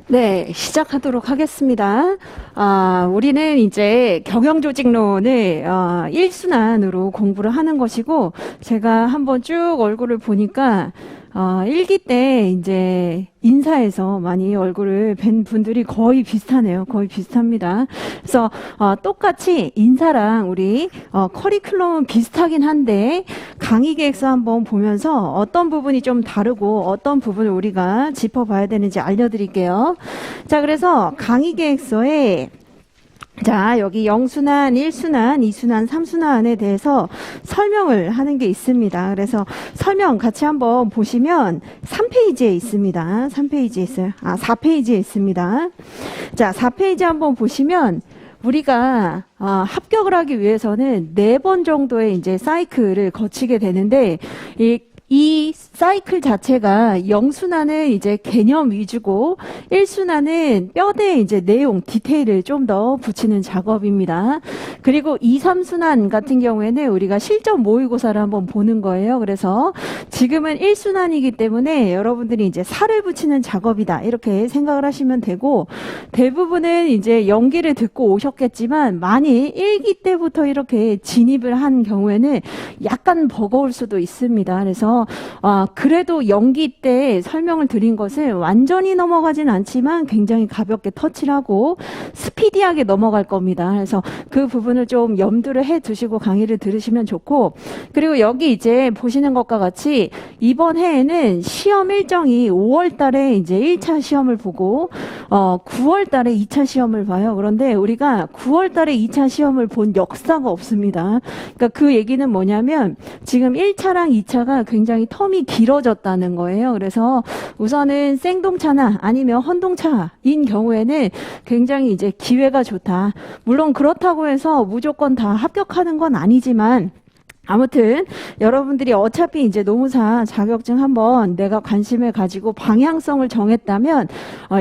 네, 시작하도록 하겠습니다. 우리는 이제 경영조직론을 1순환으로 공부를 하는 것이고, 제가 한번 쭉 얼굴을 보니까 1기 때 이제 인사에서 많이 얼굴을 뵌 분들이 거의 비슷하네요. 거의 비슷합니다. 그래서 똑같이 인사랑 우리 커리큘럼은 비슷하긴 한데 강의 계획서 한번 보면서 어떤 부분이 좀 다르고 어떤 부분을 우리가 짚어봐야 되는지 알려드릴게요. 자, 그래서 강의 계획서에 자, 여기 0순환, 1순환, 2순환, 3순환에 대해서 설명을 하는 게 있습니다. 그래서 설명 같이 한번 보시면 3페이지에 있습니다. 3페이지에 있어요. 4페이지에 있습니다. 자, 4페이지 한번 보시면 우리가 합격을 하기 위해서는 4번 정도의 이제 사이클을 거치게 되는데 이 사이클 자체가 0순환은 이제 개념 위주고 1순환은 뼈대 이제 내용, 디테일을 좀 더 붙이는 작업입니다. 그리고 2, 3순환 같은 경우에는 우리가 실전 모의고사를 한번 보는 거예요. 그래서 지금은 1순환이기 때문에 여러분들이 이제 살을 붙이는 작업이다. 이렇게 생각을 하시면 되고 대부분은 이제 연기를 듣고 오셨겠지만 많이 1기 때부터 이렇게 진입을 한 경우에는 약간 버거울 수도 있습니다. 그래서 그래도 연기 때 설명을 드린 것을 완전히 넘어가진 않지만 굉장히 가볍게 터치를 하고 스피디하게 넘어갈 겁니다. 그래서 그 부분을 좀 염두를 해 두시고 강의를 들으시면 좋고, 그리고 여기 이제 보시는 것과 같이 이번 해에는 시험 일정이 5월 달에 이제 1차 시험을 보고 9월 달에 2차 시험을 봐요. 그런데 우리가 9월 달에 2차 시험을 본 역사가 없습니다. 그러니까 그 얘기는 뭐냐면 지금 1차랑 2차가 굉장히 텀이 길어졌다는 거예요. 그래서 우선은 생동차나 아니면 혼동차인 경우에는 굉장히 이제 기회가 좋다. 물론 그렇다고 해서 무조건 다 합격하는 건 아니지만 아무튼 여러분들이 어차피 이제 노무사 자격증 한번 내가 관심을 가지고 방향성을 정했다면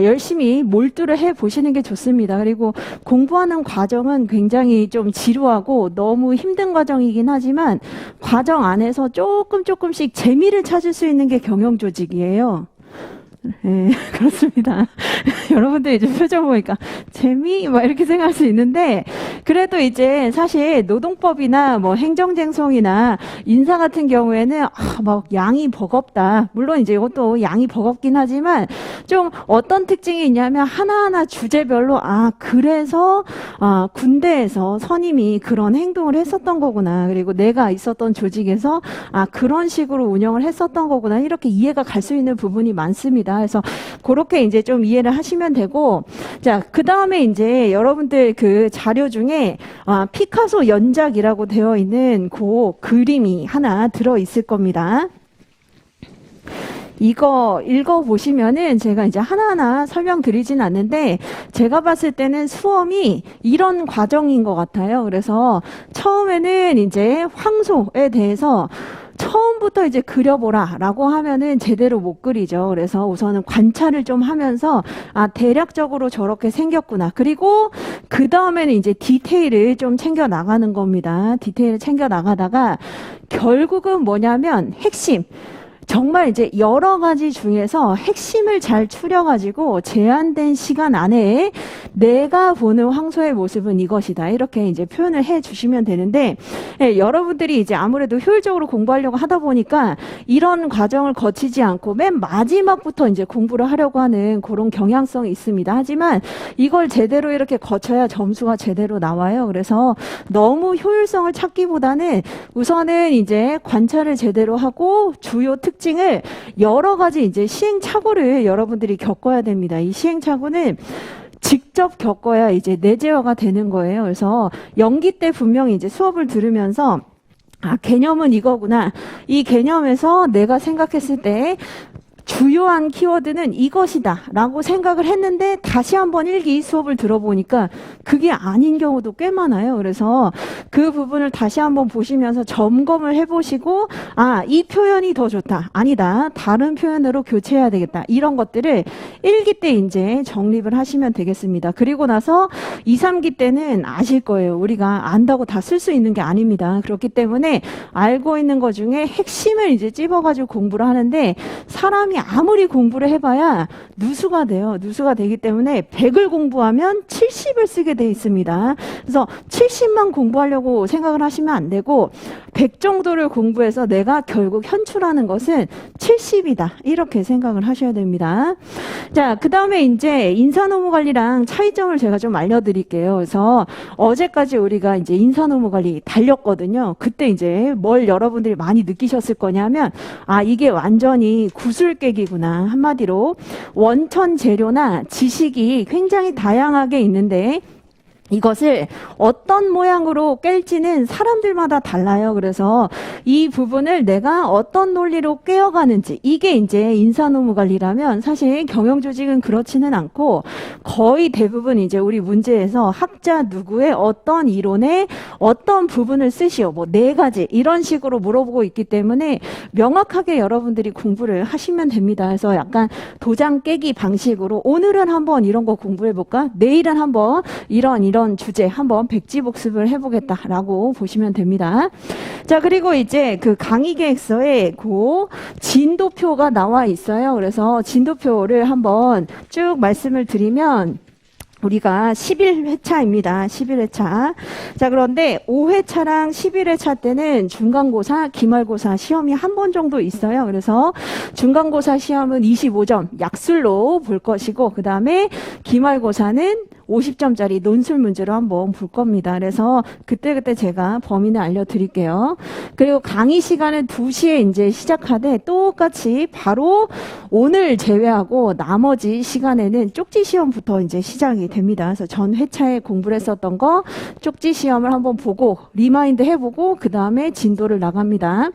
열심히 몰두를 해 보시는 게 좋습니다. 그리고 공부하는 과정은 굉장히 좀 지루하고 너무 힘든 과정이긴 하지만 과정 안에서 조금씩 재미를 찾을 수 있는 게 경영조직이에요. 네, 그렇습니다. 여러분들 이제 표정 보니까 재미? 막 이렇게 생각할 수 있는데, 그래도 이제 사실 노동법이나 뭐 행정쟁송이나 인사 같은 경우에는 막 양이 버겁다. 물론 이제 이것도 양이 버겁긴 하지만 좀 어떤 특징이 있냐면 하나하나 주제별로 그래서 군대에서 선임이 그런 행동을 했었던 거구나. 그리고 내가 있었던 조직에서 그런 식으로 운영을 했었던 거구나. 이렇게 이해가 갈 수 있는 부분이 많습니다. 그래서 그렇게 이제 좀 이해를 하시면 되고, 자, 그 다음에 이제 여러분들 그 자료 중에 피카소 연작이라고 되어 있는 그 그림이 하나 들어 있을 겁니다. 이거 읽어보시면은 제가 이제 하나하나 설명드리진 않는데 제가 봤을 때는 수험이 이런 과정인 것 같아요. 그래서 처음에는 이제 황소에 대해서 처음부터 이제 그려보라 라고 하면은 제대로 못 그리죠. 그래서 우선은 관찰을 좀 하면서 대략적으로 저렇게 생겼구나. 그리고 그 다음에는 이제 디테일을 좀 챙겨 나가는 겁니다. 디테일을 챙겨 나가다가 결국은 뭐냐면 핵심, 정말 이제 여러 가지 중에서 핵심을 잘 추려가지고 제한된 시간 안에 내가 보는 황소의 모습은 이것이다. 이렇게 이제 표현을 해 주시면 되는데, 여러분들이 이제 아무래도 효율적으로 공부하려고 하다 보니까 이런 과정을 거치지 않고 맨 마지막부터 이제 공부를 하려고 하는 그런 경향성이 있습니다. 하지만 이걸 제대로 이렇게 거쳐야 점수가 제대로 나와요. 그래서 너무 효율성을 찾기보다는 우선은 이제 관찰을 제대로 하고 주요 특징을 여러 가지 이제 시행착오를 여러분들이 겪어야 됩니다. 이 시행착오는 직접 겪어야 이제 내재화가 되는 거예요. 그래서 연기 때 분명히 이제 수업을 들으면서 개념은 이거구나. 이 개념에서 내가 생각했을 때 주요한 키워드는 이것이다 라고 생각을 했는데 다시 한번 일기 수업을 들어보니까 그게 아닌 경우도 꽤 많아요. 그래서 그 부분을 다시 한번 보시면서 점검을 해보시고 이 표현이 더 좋다. 아니다. 다른 표현으로 교체해야 되겠다. 이런 것들을 1기 때 이제 정립을 하시면 되겠습니다. 그리고 나서 2, 3기 때는 아실 거예요. 우리가 안다고 다 쓸 수 있는 게 아닙니다. 그렇기 때문에 알고 있는 것 중에 핵심을 이제 찝어가지고 공부를 하는데 사람이 선생님이 아무리 공부를 해봐야 누수가 돼요. 누수가 되기 때문에 100을 공부하면 70을 쓰게 돼 있습니다. 그래서 70만 공부하려고 생각을 하시면 안 되고 100 정도를 공부해서 내가 결국 현출하는 것은 70이다. 이렇게 생각을 하셔야 됩니다. 자, 그 다음에 이제 인사노무관리랑 차이점을 제가 좀 알려드릴게요. 그래서 어제까지 우리가 이제 인사노무관리 달렸거든요. 그때 이제 뭘 여러분들이 많이 느끼셨을 거냐면, 아, 이게 완전히 구슬깨기구나. 한마디로 원천 재료나 지식이 굉장히 다양하게 있는데 이것을 어떤 모양으로 깰지는 사람들마다 달라요. 그래서 이 부분을 내가 어떤 논리로 꿰어가는지, 이게 이제 인사노무관리라면 사실 경영조직은 그렇지는 않고 거의 대부분 이제 우리 문제에서 학자 누구의 어떤 이론에 어떤 부분을 쓰시오, 뭐 4가지 이런 식으로 물어보고 있기 때문에 명확하게 여러분들이 공부를 하시면 됩니다. 그래서 약간 도장 깨기 방식으로 오늘은 한번 이런 거 공부해볼까? 내일은 한번 이런 주제 한번 백지복습을 해보겠다라고 보시면 됩니다. 자, 그리고 이제 그 강의 계획서에 그 진도표가 나와 있어요. 그래서 진도표를 한번 쭉 말씀을 드리면 우리가 11회차입니다. 11회차. 자, 그런데 5회차랑 11회차 때는 중간고사, 기말고사 시험이 한 번 정도 있어요. 그래서 중간고사 시험은 25점 약술로 볼 것이고, 그 다음에 기말고사는 50점짜리 논술 문제로 한번 볼 겁니다. 그래서 그때그때 제가 범위는 알려드릴게요. 그리고 강의 시간은 2시에 이제 시작하되 똑같이 바로 오늘 제외하고 나머지 시간에는 쪽지 시험부터 이제 시작이 됩니다. 그래서 전 회차에 공부를 했었던 거 쪽지 시험을 한번 보고 리마인드 해보고 그 다음에 진도를 나갑니다.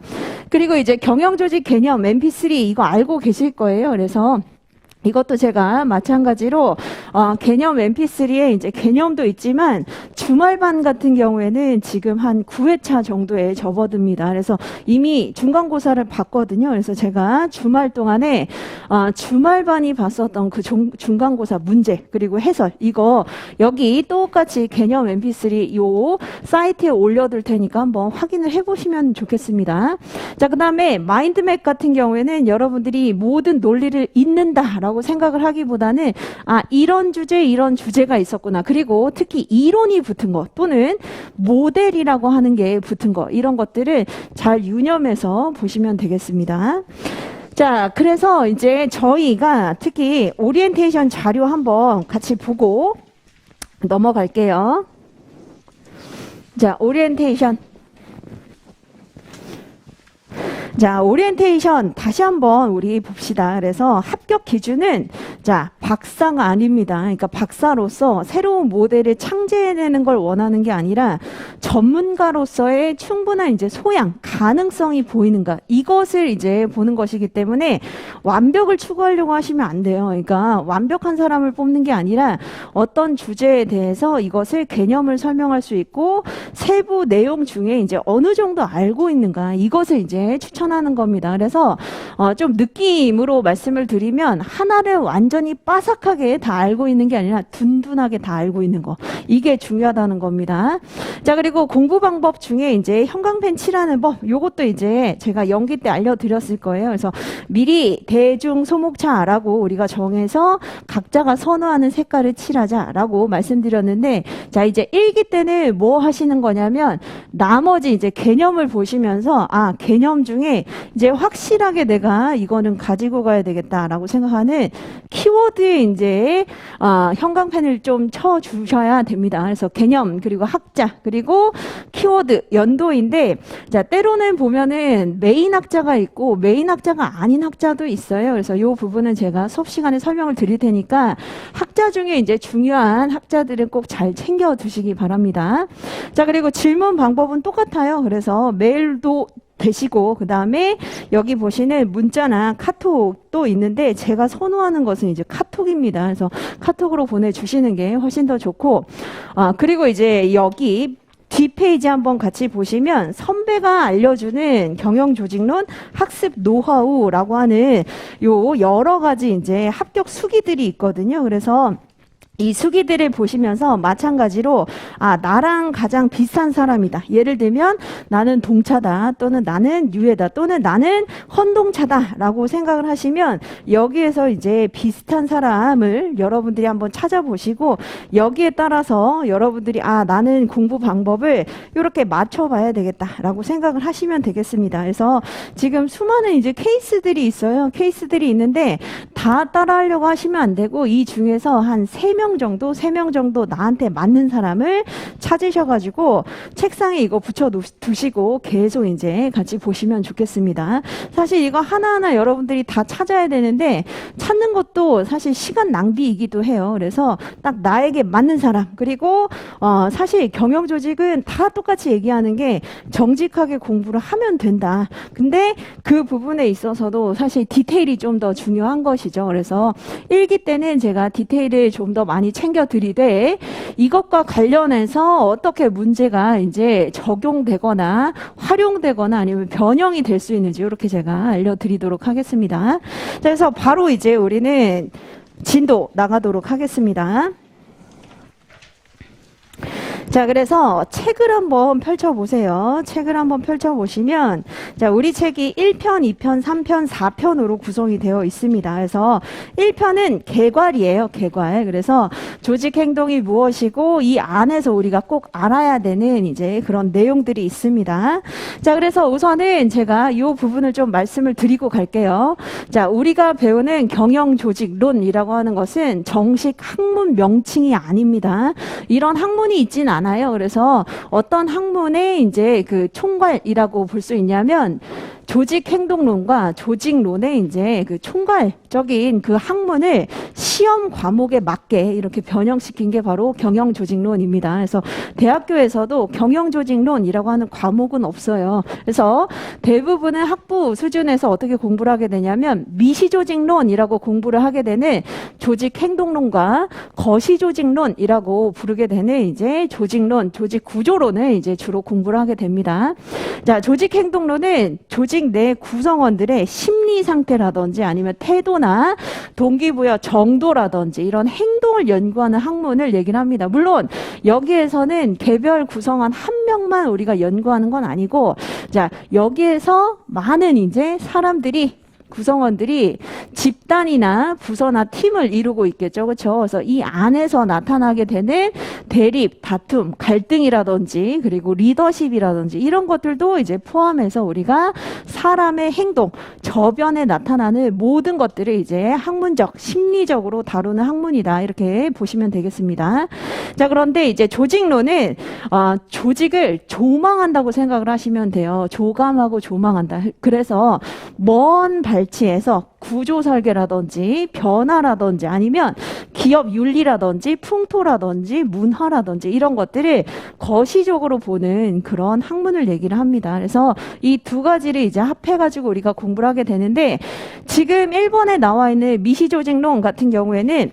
그리고 이제 경영조직 개념 MP3 이거 알고 계실 거예요. 그래서 이것도 제가 마찬가지로 개념 MP3에 이제 개념도 있지만 주말반 같은 경우에는 지금 한 9회차 정도에 접어듭니다. 그래서 이미 중간고사를 봤거든요. 그래서 제가 주말 동안에 주말반이 봤었던 그 중간고사 문제 그리고 해설 이거 여기 똑같이 개념 MP3 요 사이트에 올려둘 테니까 한번 확인을 해보시면 좋겠습니다. 자, 그 다음에 마인드맵 같은 경우에는 여러분들이 모든 논리를 잊는다라고 생각을 하기보다는 이런 주제가 있었구나. 그리고 특히 이론이 붙은 것 또는 모델이라고 하는 게 붙은 것 이런 것들을 잘 유념해서 보시면 되겠습니다. 자, 그래서 이제 저희가 특히 오리엔테이션 자료 한번 같이 보고 넘어갈게요. 자, 오리엔테이션. 자, 오리엔테이션 다시 한번 우리 봅시다. 그래서 합격 기준은 자, 박사가 아닙니다. 그러니까 박사로서 새로운 모델을 창제해내는 걸 원하는 게 아니라 전문가로서의 충분한 이제 소양, 가능성이 보이는가 이것을 이제 보는 것이기 때문에 완벽을 추구하려고 하시면 안 돼요. 그러니까 완벽한 사람을 뽑는 게 아니라 어떤 주제에 대해서 이것을 개념을 설명할 수 있고 세부 내용 중에 이제 어느 정도 알고 있는가 이것을 이제 추천하는 겁니다. 그래서 좀 느낌으로 말씀을 드리면 하나를 완전히 빠삭하게 다 알고 있는 게 아니라 둔둔하게 다 알고 있는 거 이게 중요하다는 겁니다. 자, 그리고 공부 방법 중에 이제 형광펜 칠하는 법 요것도 이제 제가 연기 때 알려드렸을 거예요. 그래서 미리 대중 소목차라고 우리가 정해서 각자가 선호하는 색깔을 칠하자라고 말씀드렸는데 자, 이제 1기 때는 뭐 하시는 거냐면 나머지 이제 개념을 보시면서 개념 중에 이제 확실하게 내가 이거는 가지고 가야 되겠다라고 생각하는 키워드에 이제 형광펜을 좀 쳐 주셔야 됩니다. 그래서 개념 그리고 학자 그리고 키워드 연도인데 자, 때로는 보면은 메인 학자가 있고 메인 학자가 아닌 학자도 있어요. 그래서 이 부분은 제가 수업 시간에 설명을 드릴 테니까 학자 중에 이제 중요한 학자들은 꼭 잘 챙겨 두시기 바랍니다. 자, 그리고 질문 방법은 똑같아요. 그래서 메일도 되시고 그 다음에 여기 보시는 문자나 카톡도 있는데 제가 선호하는 것은 이제 카톡입니다. 그래서 카톡으로 보내주시는 게 훨씬 더 좋고 그리고 이제 여기 뒷페이지 한번 같이 보시면 선배가 알려주는 경영조직론 학습 노하우라고 하는 요 여러 가지 이제 합격 수기들이 있거든요. 그래서 이 수기들을 보시면서 마찬가지로 나랑 가장 비슷한 사람이다. 예를 들면 나는 동차다 또는 나는 유해다 또는 나는 헌동차다 라고 생각을 하시면 여기에서 이제 비슷한 사람을 여러분들이 한번 찾아보시고 여기에 따라서 여러분들이 나는 공부 방법을 이렇게 맞춰봐야 되겠다 라고 생각을 하시면 되겠습니다. 그래서 지금 수많은 이제 케이스들이 있어요. 케이스들이 있는데 다 따라하려고 하시면 안 되고 이 중에서 한 3명 정도 나한테 맞는 사람을 찾으셔가지고 책상에 이거 붙여 두시고 계속 이제 같이 보시면 좋겠습니다. 사실 이거 하나하나 여러분들이 다 찾아야 되는데 찾는 것도 사실 시간 낭비이기도 해요. 그래서 딱 나에게 맞는 사람 그리고 사실 경영조직은 다 똑같이 얘기하는 게 정직하게 공부를 하면 된다. 근데 그 부분에 있어서도 사실 디테일이 좀 더 중요한 것이죠. 그래서 1기 때는 제가 디테일을 좀 더 많이 챙겨드리되 이것과 관련해서 어떻게 문제가 이제 적용되거나 활용되거나 아니면 변형이 될 수 있는지 이렇게 제가 알려드리도록 하겠습니다. 그래서 바로 이제 우리는 진도 나가도록 하겠습니다. 자, 그래서 책을 한번 펼쳐보세요. 책을 한번 펼쳐보시면, 자, 우리 책이 1편, 2편, 3편, 4편으로 구성이 되어 있습니다. 그래서 1편은 개괄이에요, 개괄. 그래서 조직 행동이 무엇이고, 이 안에서 우리가 꼭 알아야 되는 이제 그런 내용들이 있습니다. 자, 그래서 우선은 제가 이 부분을 좀 말씀을 드리고 갈게요. 자, 우리가 배우는 경영조직론이라고 하는 것은 정식 학문 명칭이 아닙니다. 이런 학문이 있진 않아요. 그래서 어떤 학문에 이제 그 총괄이라고 볼 수 있냐면 조직행동론과 조직론의 이제 그 총괄적인 그 학문을 시험 과목에 맞게 이렇게 변형시킨 게 바로 경영조직론입니다. 그래서 대학교에서도 경영조직론이라고 하는 과목은 없어요. 그래서 대부분의 학부 수준에서 어떻게 공부를 하게 되냐면 미시조직론이라고 공부를 하게 되는 조직행동론과 거시조직론이라고 부르게 되는 이제 조직론, 조직구조론을 이제 주로 공부를 하게 됩니다. 자, 조직행동론은 조직 내 구성원들의 심리 상태라든지 아니면 태도나 동기부여 정도라든지 이런 행동을 연구하는 학문을 얘기를 합니다. 물론 여기에서는 개별 구성원 한 명만 우리가 연구하는 건 아니고, 자, 여기에서 많은 이제 구성원들이 집단이나 부서나 팀을 이루고 있겠죠. 그렇죠? 그래서 이 안에서 나타나게 되는 대립, 다툼, 갈등이라든지 그리고 리더십이라든지 이런 것들도 이제 포함해서 우리가 사람의 행동, 저변에 나타나는 모든 것들을 이제 학문적, 심리적으로 다루는 학문이다. 이렇게 보시면 되겠습니다. 자, 그런데 이제 조직론은 조직을 조망한다고 생각을 하시면 돼요. 조감하고 조망한다. 그래서 먼 발치에서 구조 설계라든지 변화라든지 아니면 기업 윤리라든지 풍토라든지 문화라든지 이런 것들을 거시적으로 보는 그런 학문을 얘기를 합니다. 그래서 이 두 가지를 이제 합해가지고 우리가 공부를 하게 되는데, 지금 1번에 나와 있는 미시조직론 같은 경우에는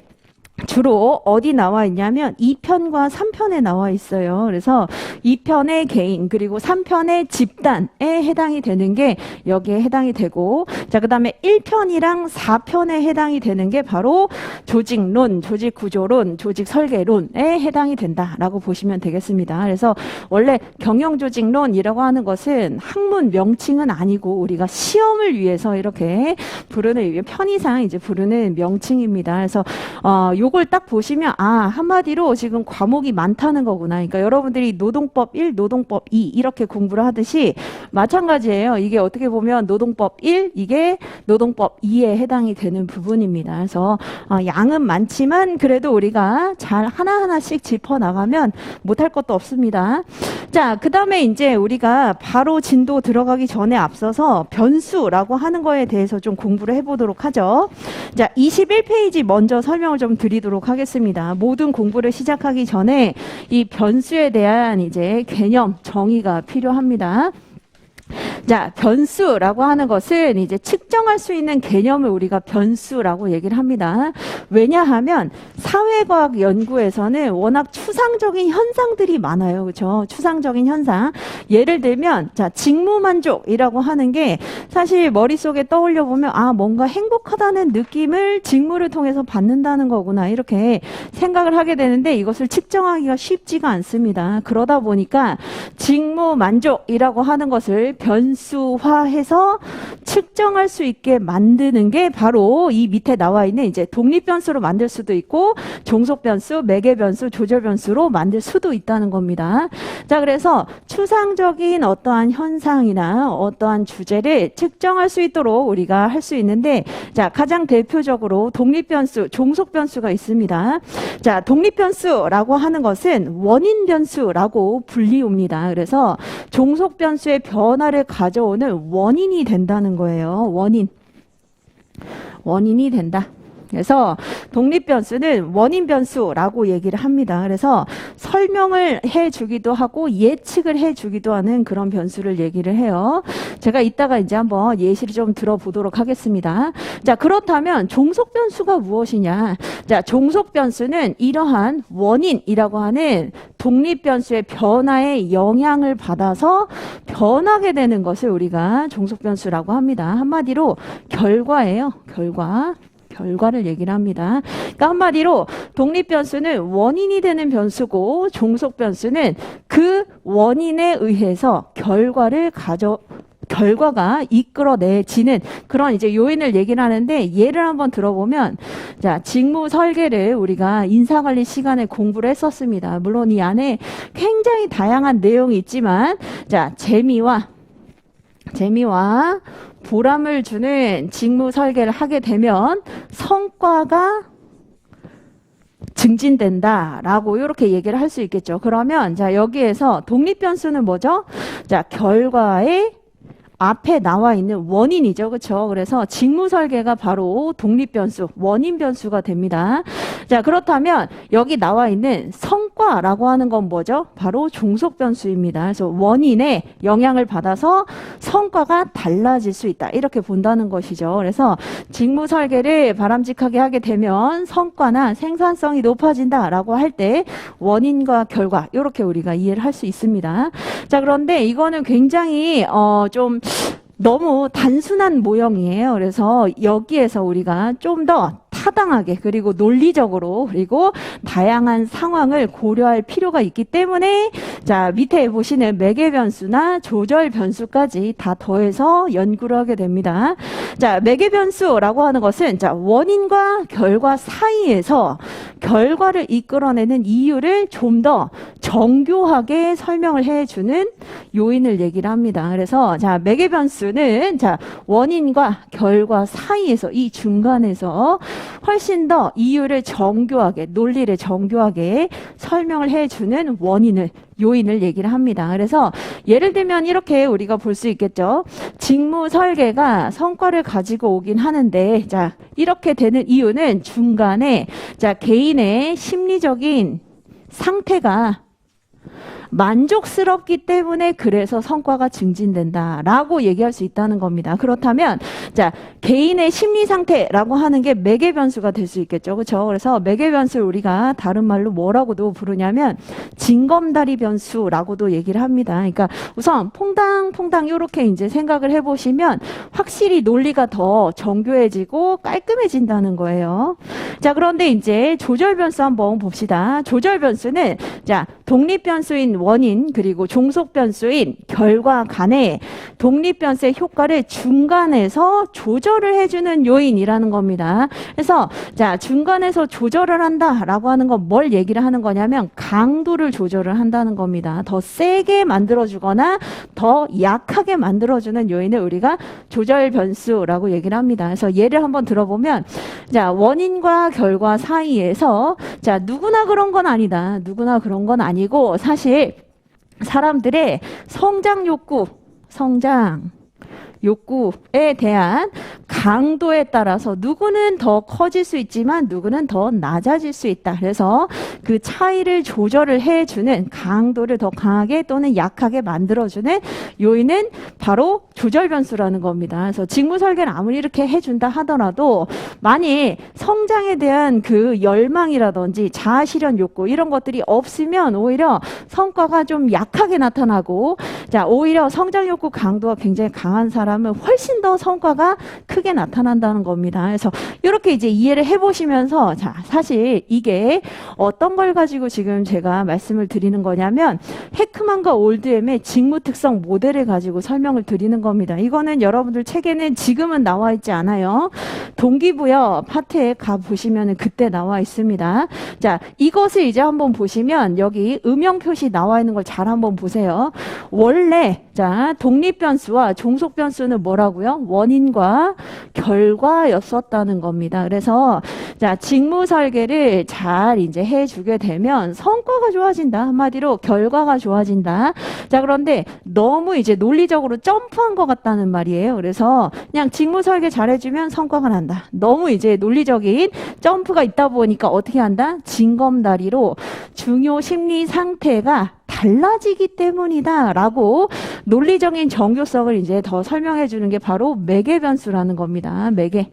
주로 어디 나와 있냐면 2편과 3편에 나와 있어요. 그래서 2편의 개인 그리고 3편의 집단에 해당이 되는 게 여기에 해당이 되고, 자, 그다음에 1편이랑 4편에 해당이 되는 게 바로 조직론, 조직구조론, 조직설계론에 해당이 된다라고 보시면 되겠습니다. 그래서 원래 경영조직론이라고 하는 것은 학문 명칭은 아니고 우리가 시험을 위해서 이렇게 부르는, 편의상 이제 부르는 명칭입니다. 그래서 요걸 딱 보시면 한마디로 지금 과목이 많다는 거구나. 그러니까 여러분들이 노동법 1, 노동법 2 이렇게 공부를 하듯이 마찬가지예요. 이게 어떻게 보면 노동법 1, 이게 노동법 2에 해당이 되는 부분입니다. 그래서 양은 많지만 그래도 우리가 잘 하나하나씩 짚어나가면 못할 것도 없습니다. 자, 그 다음에 이제 우리가 바로 진도 들어가기 전에 앞서서 변수라고 하는 거에 대해서 좀 공부를 해보도록 하죠. 자, 21페이지 먼저 설명을 좀 드리도록 하겠습니다. 모든 공부를 시작하기 전에 이 변수에 대한 이제 개념, 정의가 필요합니다. 자, 변수라고 하는 것은 이제 측정할 수 있는 개념을 우리가 변수라고 얘기를 합니다. 왜냐하면 사회과학 연구에서는 워낙 추상적인 현상들이 많아요. 그렇죠? 추상적인 현상. 예를 들면 자, 직무만족이라고 하는 게 사실 머릿속에 떠올려 보면 아, 뭔가 행복하다는 느낌을 직무를 통해서 받는다는 거구나. 이렇게 생각을 하게 되는데 이것을 측정하기가 쉽지가 않습니다. 그러다 보니까 직무만족이라고 하는 것을 변수화해서 측정할 수 있게 만드는 게 바로 이 밑에 나와 있는 이제 독립변수로 만들 수도 있고 종속변수, 매개변수, 조절변수로 만들 수도 있다는 겁니다. 자, 그래서 추상적인 어떠한 현상이나 어떠한 주제를 측정할 수 있도록 우리가 할 수 있는데 자, 가장 대표적으로 독립변수, 종속변수가 있습니다. 자, 독립변수라고 하는 것은 원인변수라고 불리웁니다. 그래서 종속변수의 변화를 가져오는 원인이 된다는 거예요. 원인이 된다. 그래서 독립변수는 원인변수라고 얘기를 합니다. 그래서 설명을 해주기도 하고 예측을 해주기도 하는 그런 변수를 얘기를 해요. 제가 이따가 이제 한번 예시를 좀 들어보도록 하겠습니다. 자, 그렇다면 종속변수가 무엇이냐? 자, 종속변수는 이러한 원인이라고 하는 독립변수의 변화에 영향을 받아서 변하게 되는 것을 우리가 종속변수라고 합니다. 한마디로 결과예요. 결과를 얘기를 합니다. 그러니까 한마디로 독립변수는 원인이 되는 변수고 종속변수는 그 원인에 의해서 결과가 이끌어내지는 그런 이제 요인을 얘기를 하는데 예를 한번 들어보면 자, 직무 설계를 우리가 인사관리 시간에 공부를 했었습니다. 물론 이 안에 굉장히 다양한 내용이 있지만 자, 재미와 보람을 주는 직무 설계를 하게 되면 성과가 증진된다라고 이렇게 얘기를 할 수 있겠죠. 그러면 자, 여기에서 독립변수는 뭐죠? 자, 결과의 앞에 나와 있는 원인이죠. 그렇죠? 그래서 직무 설계가 바로 독립변수, 원인변수가 됩니다. 자, 그렇다면 여기 나와 있는 성과라고 하는 건 뭐죠? 바로 종속변수입니다. 그래서 원인에 영향을 받아서 성과가 달라질 수 있다. 이렇게 본다는 것이죠. 그래서 직무 설계를 바람직하게 하게 되면 성과나 생산성이 높아진다라고 할 때 원인과 결과 이렇게 우리가 이해를 할 수 있습니다. 자, 그런데 이거는 굉장히 좀 너무 단순한 모형이에요. 그래서 여기에서 우리가 좀 더 타당하게 그리고 논리적으로 그리고 다양한 상황을 고려할 필요가 있기 때문에 자, 밑에 보시는 매개변수나 조절변수까지 다 더해서 연구를 하게 됩니다. 자, 매개변수라고 하는 것은 자, 원인과 결과 사이에서 결과를 이끌어내는 이유를 좀 더 정교하게 설명을 해주는 요인을 얘기를 합니다. 그래서 자, 매개변수는 자, 원인과 결과 사이에서 이 중간에서 훨씬 더 이유를 정교하게 논리를 정교하게 설명을 해주는 요인을 얘기를 합니다. 그래서 예를 들면 이렇게 우리가 볼 수 있겠죠. 직무 설계가 성과를 가지고 오긴 하는데 자, 이렇게 되는 이유는 중간에 자, 개인의 심리적인 상태가 만족스럽기 때문에 그래서 성과가 증진된다라고 얘기할 수 있다는 겁니다. 그렇다면 자, 개인의 심리 상태라고 하는 게 매개변수가 될 수 있겠죠. 그렇죠? 그래서 매개변수를 우리가 다른 말로 뭐라고도 부르냐면 징검다리 변수라고도 얘기를 합니다. 그러니까 우선 퐁당퐁당 이렇게 이제 생각을 해보시면 확실히 논리가 더 정교해지고 깔끔해진다는 거예요. 자, 그런데 이제 조절변수 한번 봅시다. 조절변수는 자, 독립변수인 원인 그리고 종속변수인 결과 간에 독립변수의 효과를 중간에서 조절을 해주는 요인이라는 겁니다. 그래서 자, 중간에서 조절을 한다라고 하는 건 뭘 얘기를 하는 거냐면 강도를 조절을 한다는 겁니다. 더 세게 만들어주거나 더 약하게 만들어주는 요인을 우리가 조절변수라고 얘기를 합니다. 그래서 예를 한번 들어보면 자, 원인과 결과 사이에서 자, 누구나 그런 건 아니다. 누구나 그런 건 아니고 사실 사람들의 성장 욕구에 대한 강도에 따라서 누구는 더 커질 수 있지만 누구는 더 낮아질 수 있다. 그래서 그 차이를 조절을 해주는 강도를 더 강하게 또는 약하게 만들어주는 요인은 바로 조절 변수라는 겁니다. 그래서 직무 설계를 아무리 이렇게 해준다 하더라도 만일 성장에 대한 그 열망이라든지 자아 실현 욕구 이런 것들이 없으면 오히려 성과가 좀 약하게 나타나고, 자, 오히려 성장 욕구 강도가 굉장히 강한 사람은 훨씬 더 성과가 크게 나타난다는 겁니다. 그래서 이렇게 이제 이해를 해보시면서, 자, 사실 이게 어떤 걸 가지고 지금 제가 말씀을 드리는 거냐면 헤크만과 올드엠의 직무 특성 모델을 가지고 설명을 드리는 겁니다. 이거는 여러분들 책에는 지금은 나와 있지 않아요. 동기부여 파트에 가 보시면 그때 나와 있습니다. 자, 이것을 이제 한번 보시면 여기 음영 표시 나와 있는 걸 잘 한번 보세요. 원래 자, 독립 변수와 종속 변수는 뭐라고요? 원인과 결과였었다는 겁니다. 그래서 자, 직무 설계를 잘 이제 해주게 되면 성과가 좋아진다. 한마디로 결과가 좋아진다. 자, 그런데 너무 이제 논리적으로 점프한 것 같다는 말이에요. 그래서 그냥 직무 설계 잘해주면 성과가 난다. 너무 이제 논리적인 점프가 있다 보니까 어떻게 한다? 징검다리로 중요 심리 상태가 달라지기 때문이다 라고 논리적인 정교성을 이제 더 설명해 주는 게 바로 매개 변수라는 겁니다. 매개.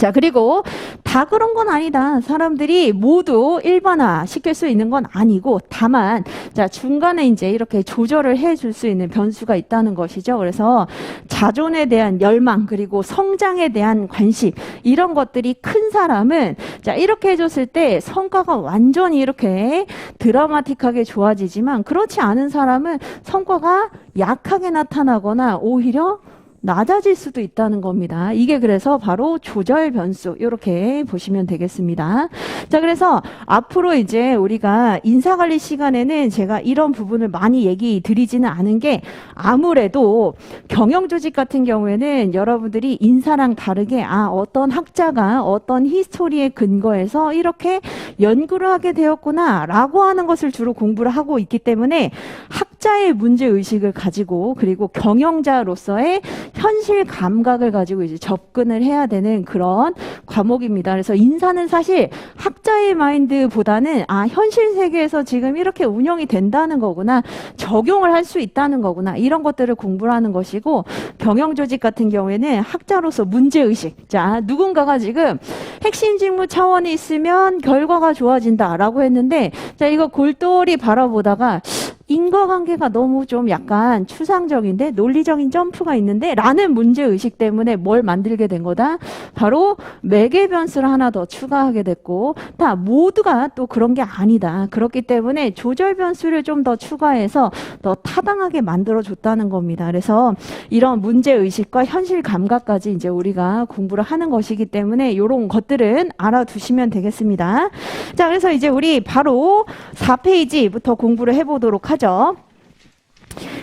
자, 그리고 다 그런 건 아니다. 사람들이 모두 일반화 시킬 수 있는 건 아니고, 다만, 자, 중간에 이제 이렇게 조절을 해줄 수 있는 변수가 있다는 것이죠. 그래서 자존에 대한 열망, 그리고 성장에 대한 관심, 이런 것들이 큰 사람은, 자, 이렇게 해줬을 때 성과가 완전히 이렇게 드라마틱하게 좋아지지만, 그렇지 않은 사람은 성과가 약하게 나타나거나 오히려 낮아질 수도 있다는 겁니다. 이게 그래서 바로 조절 변수 이렇게 보시면 되겠습니다. 자, 그래서 앞으로 이제 우리가 인사관리 시간에는 제가 이런 부분을 많이 얘기 드리지는 않은 게, 아무래도 경영조직 같은 경우에는 여러분들이 인사랑 다르게 어떤 학자가 어떤 히스토리에 근거해서 이렇게 연구를 하게 되었구나 라고 하는 것을 주로 공부를 하고 있기 때문에 학자의 문제의식을 가지고, 그리고 경영자로서의 현실 감각을 가지고 이제 접근을 해야 되는 그런 과목입니다. 그래서 인사는 사실 학자의 마인드보다는 현실 세계에서 지금 이렇게 운영이 된다는 거구나, 적용을 할 수 있다는 거구나, 이런 것들을 공부를 하는 것이고, 경영조직 같은 경우에는 학자로서 문제의식, 자, 누군가가 지금 핵심 직무 차원이 있으면 결과가 좋아진다라고 했는데, 자, 이거 골똘히 바라보다가 인과관계가 너무 좀 약간 추상적인데 논리적인 점프가 있는데 라는 문제의식 때문에 뭘 만들게 된 거다? 바로 매개 변수를 하나 더 추가하게 됐고, 다 모두가 또 그런 게 아니다. 그렇기 때문에 조절 변수를 좀 더 추가해서 더 타당하게 만들어줬다는 겁니다. 그래서 이런 문제의식과 현실 감각까지 이제 우리가 공부를 하는 것이기 때문에 이런 것들은 알아두시면 되겠습니다. 자, 그래서 이제 우리 바로 4페이지부터 공부를 해보도록 하죠.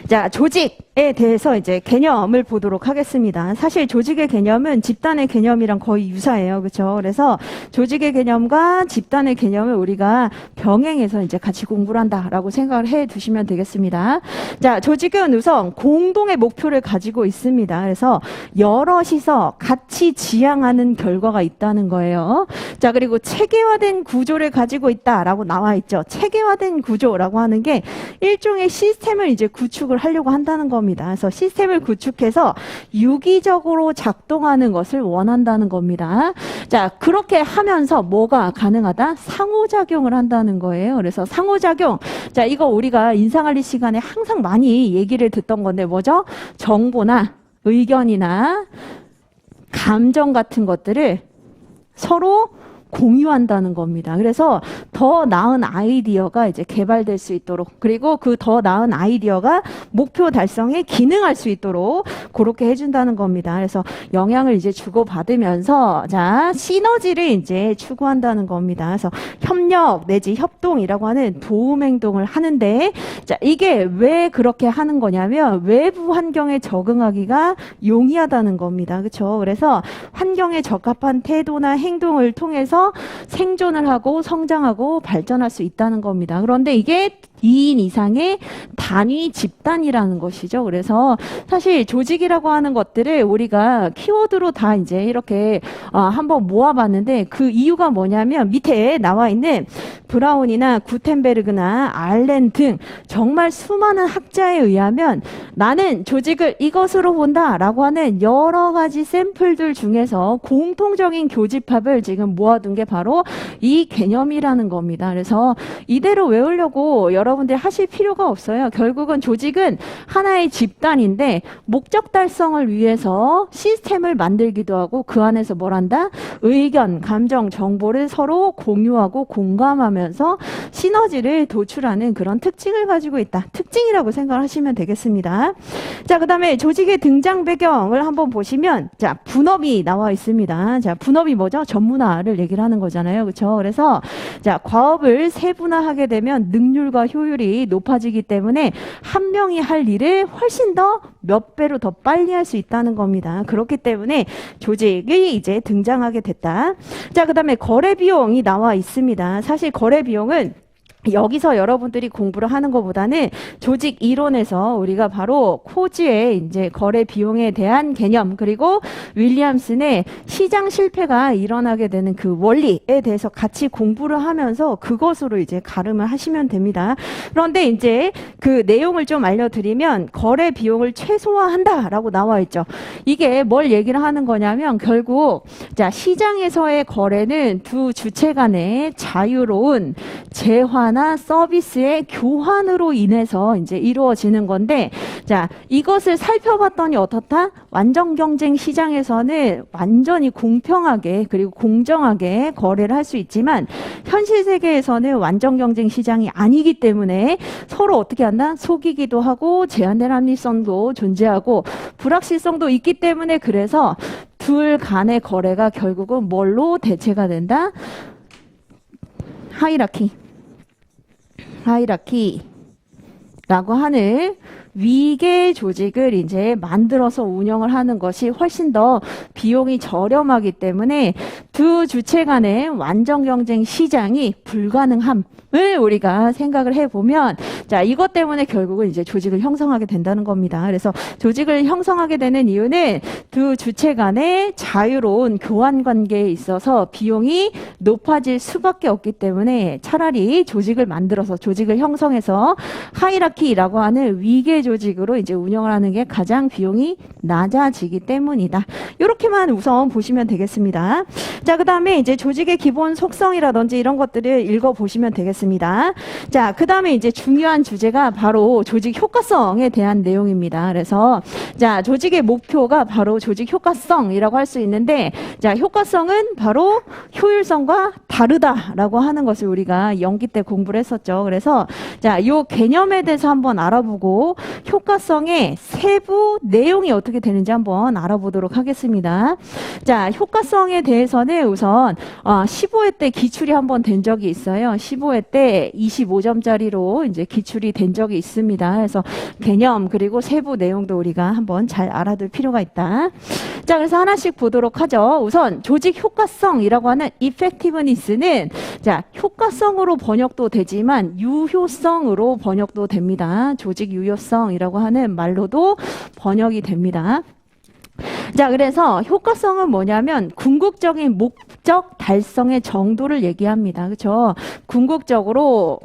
자, 조직에 대해서 이제 개념을 보도록 하겠습니다. 사실 조직의 개념은 집단의 개념이랑 거의 유사해요. 그렇죠? 그래서 조직의 개념과 집단의 개념을 우리가 병행해서 이제 같이 공부를 한다라고 생각을 해 두시면 되겠습니다. 자, 조직은 우선 공동의 목표를 가지고 있습니다. 그래서 여럿이서 같이 지향하는 결과가 있다는 거예요. 자, 그리고 체계화된 구조를 가지고 있다라고 나와 있죠. 체계화된 구조라고 하는 게 일종의 시스템을 이제 구축을 하려고 한다는 겁니다. 그래서 시스템을 구축해서 유기적으로 작동하는 것을 원한다는 겁니다. 자, 그렇게 하면서 뭐가 가능하다? 상호작용을 한다는 거예요. 그래서 상호작용. 자, 이거 우리가 인사관리 시간에 항상 많이 얘기를 듣던 건데 뭐죠? 정보나 의견이나 감정 같은 것들을 서로 공유한다는 겁니다. 그래서 더 나은 아이디어가 이제 개발될 수 있도록, 그리고 그 더 나은 아이디어가 목표 달성에 기능할 수 있도록 그렇게 해준다는 겁니다. 그래서 영향을 이제 주고받으면서, 자, 시너지를 이제 추구한다는 겁니다. 그래서 협력 내지 협동이라고 하는 도움 행동을 하는데, 자, 이게 왜 그렇게 하는 거냐면 외부 환경에 적응하기가 용이하다는 겁니다. 그렇죠? 그래서 환경에 적합한 태도나 행동을 통해서 통해서 생존을 하고 성장하고 발전할 수 있다는 겁니다. 그런데 이게 2인 이상의 단위 집단이라는 것이죠. 그래서 사실 조직이라고 하는 것들을 우리가 키워드로 다 이제 이렇게 한번 모아봤는데 그 이유가 뭐냐면 밑에 나와 있는 브라운이나 구텐베르그나 알렌 등 정말 수많은 학자에 의하면 나는 조직을 이것으로 본다라고 하는 여러 가지 샘플들 중에서 공통적인 교집합을 지금 모아둔 게 바로 이 개념이라는 겁니다. 그래서 이대로 외우려고 여러분들 하실 필요가 없어요. 결국은 조직은 하나의 집단인데 목적 달성을 위해서 시스템을 만들기도 하고 그 안에서 뭘 한다? 의견, 감정, 정보를 서로 공유하고 공감하면서 시너지를 도출하는 그런 특징을 가지고 있다. 특징이라고 생각하시면 되겠습니다. 자, 그 다음에 조직의 등장 배경을 한번 보시면 자, 분업이 나와 있습니다. 자, 분업이 뭐죠? 전문화를 얘기를 하는 거잖아요. 그렇죠? 그래서 자, 과업을 세분화하게 되면 능률과 효율이 높아지기 때문에 한 명이 할 일을 훨씬 더 몇 배로 더 빨리 할 수 있다는 겁니다. 그렇기 때문에 조직이 이제 등장하게 됐다. 자, 그 다음에 거래 비용이 나와 있습니다. 사실 거래 비용은 여기서 여러분들이 공부를 하는 것보다는 조직 이론에서 우리가 바로 코즈의 이제 거래 비용에 대한 개념 그리고 윌리엄슨의 시장 실패가 일어나게 되는 그 원리에 대해서 같이 공부를 하면서 그것으로 이제 가름을 하시면 됩니다. 그런데 이제 그 내용을 좀 알려드리면 거래 비용을 최소화한다라고 나와 있죠. 이게 뭘 얘기를 하는 거냐면 결국 자, 시장에서의 거래는 두 주체 간의 자유로운 재환 나 서비스의 교환으로 인해서 이제 이루어지는 건데 자, 이것을 살펴봤더니 어떻다? 완전 경쟁 시장에서는 완전히 공평하게 그리고 공정하게 거래를 할 수 있지만 현실 세계에서는 완전 경쟁 시장이 아니기 때문에 서로 어떻게 한다? 속이기도 하고 제한된 합리성도 존재하고 불확실성도 있기 때문에 그래서 둘 간의 거래가 결국은 뭘로 대체가 된다? 하이라키라고 하는 위계 조직을 이제 만들어서 운영을 하는 것이 훨씬 더 비용이 저렴하기 때문에 두 주체 간의 완전 경쟁 시장이 불가능함을 우리가 생각을 해보면 자, 이것 때문에 결국은 이제 조직을 형성하게 된다는 겁니다. 그래서 조직을 형성하게 되는 이유는 두 주체 간의 자유로운 교환 관계에 있어서 비용이 높아질 수밖에 없기 때문에 차라리 조직을 만들어서 조직을 형성해서 하이라키라고 하는 위계 조직으로 이제 운영을 하는 게 가장 비용이 낮아지기 때문이다. 이렇게만 우선 보시면 되겠습니다. 자, 그 다음에 이제 조직의 기본 속성이라든지 이런 것들을 읽어보시면 되겠습니다. 자, 그 다음에 이제 중요한 주제가 바로 조직 효과성에 대한 내용입니다. 그래서 자, 조직의 목표가 바로 조직 효과성이라고 할 수 있는데 자, 효과성은 바로 효율성과 다르다라고 하는 것을 우리가 연기 때 공부를 했었죠. 그래서 자, 요 개념에 대해서 한번 알아보고 효과성의 세부 내용이 어떻게 되는지 한번 알아보도록 하겠습니다. 자, 효과성에 대해서는 우선 15회 때 기출이 한번 된 적이 있어요. 15회 때 25점짜리로 이제 기출이 된 적이 있습니다. 그래서 개념 그리고 세부 내용도 우리가 한번 잘 알아둘 필요가 있다. 자, 그래서 하나씩 보도록 하죠. 우선 조직 효과성이라고 하는 effectiveness는 자, 효과성으로 번역도 되지만 유효성으로 번역도 됩니다. 조직 유효성이라고 하는 말로도 번역이 됩니다. 자, 그래서 효과성은 뭐냐면 궁극적인 목적 달성의 정도를 얘기합니다. 그렇죠? 궁극적으로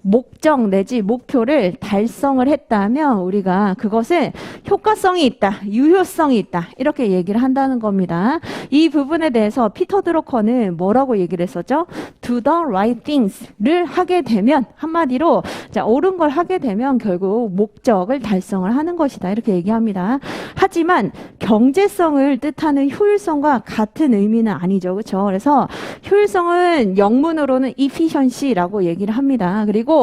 목적 내지 목표를 달성을 했다면 우리가 그것은 효과성이 있다, 유효성이 있다 이렇게 얘기를 한다는 겁니다. 이 부분에 대해서 피터 드러커는 뭐라고 얘기를 했었죠? Do the right things를 하게 되면 한마디로 자, 옳은 걸 하게 되면 결국 목적을 달성을 하는 것이다 이렇게 얘기합니다. 하지만 경제성을 뜻하는 효율성과 같은 의미는 아니죠. 그렇죠? 그래서 효율성은 영문으로는 efficiency라고 얘기를 합니다. 그리고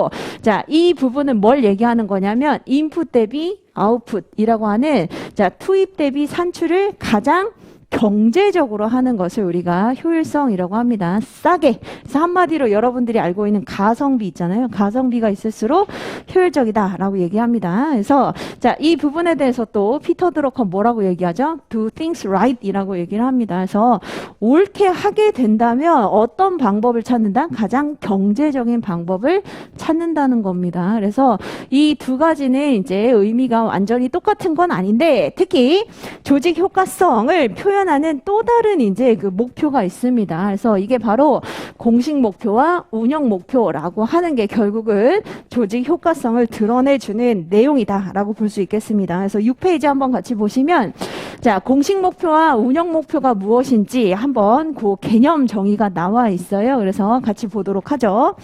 자, 이 부분은 뭘 얘기하는 거냐면 인풋 대비 아웃풋이라고 하는 자, 투입 대비 산출을 가장 경제적으로 하는 것을 우리가 효율성이라고 합니다. 싸게. 그래서 한마디로 여러분들이 알고 있는 가성비 있잖아요. 가성비가 있을수록 효율적이다라고 얘기합니다. 그래서 자, 이 부분에 대해서 또 피터 드러커 뭐라고 얘기하죠? Do things right이라고 얘기를 합니다. 그래서 옳게 하게 된다면 어떤 방법을 찾는다? 가장 경제적인 방법을 찾는다는 겁니다. 그래서 이 두 가지는 이제 의미가 완전히 똑같은 건 아닌데 특히 조직 효과성을 표현하는 또 다른 이제 그 목표가 있습니다. 그래서 이게 바로 공식 목표와 운영 목표라고 하는 게 결국은 조직 효과성을 드러내주는 내용이다라고 볼 수 있겠습니다. 그래서 6페이지 한번 같이 보시면 자, 공식 목표와 운영 목표가 무엇인지 한번 그 개념 정의가 나와 있어요. 그래서 같이 보도록 하죠.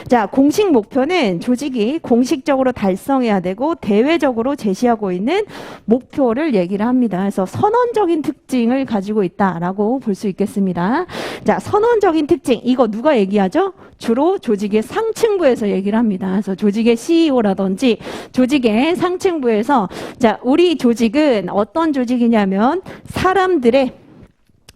자, 공식 목표는 조직이 공식적으로 달성해야 되고 대외적으로 제시하고 있는 목표를 얘기를 합니다. 그래서 선언적인 특징을 가지고 있다라고 볼 수 있겠습니다. 자, 선언적인 특징 이거 누가 얘기하죠? 주로 조직의 상층부에서 얘기를 합니다. 그래서 조직의 CEO라든지 조직의 상층부에서 자, 우리 조직은 어떤 조직이냐면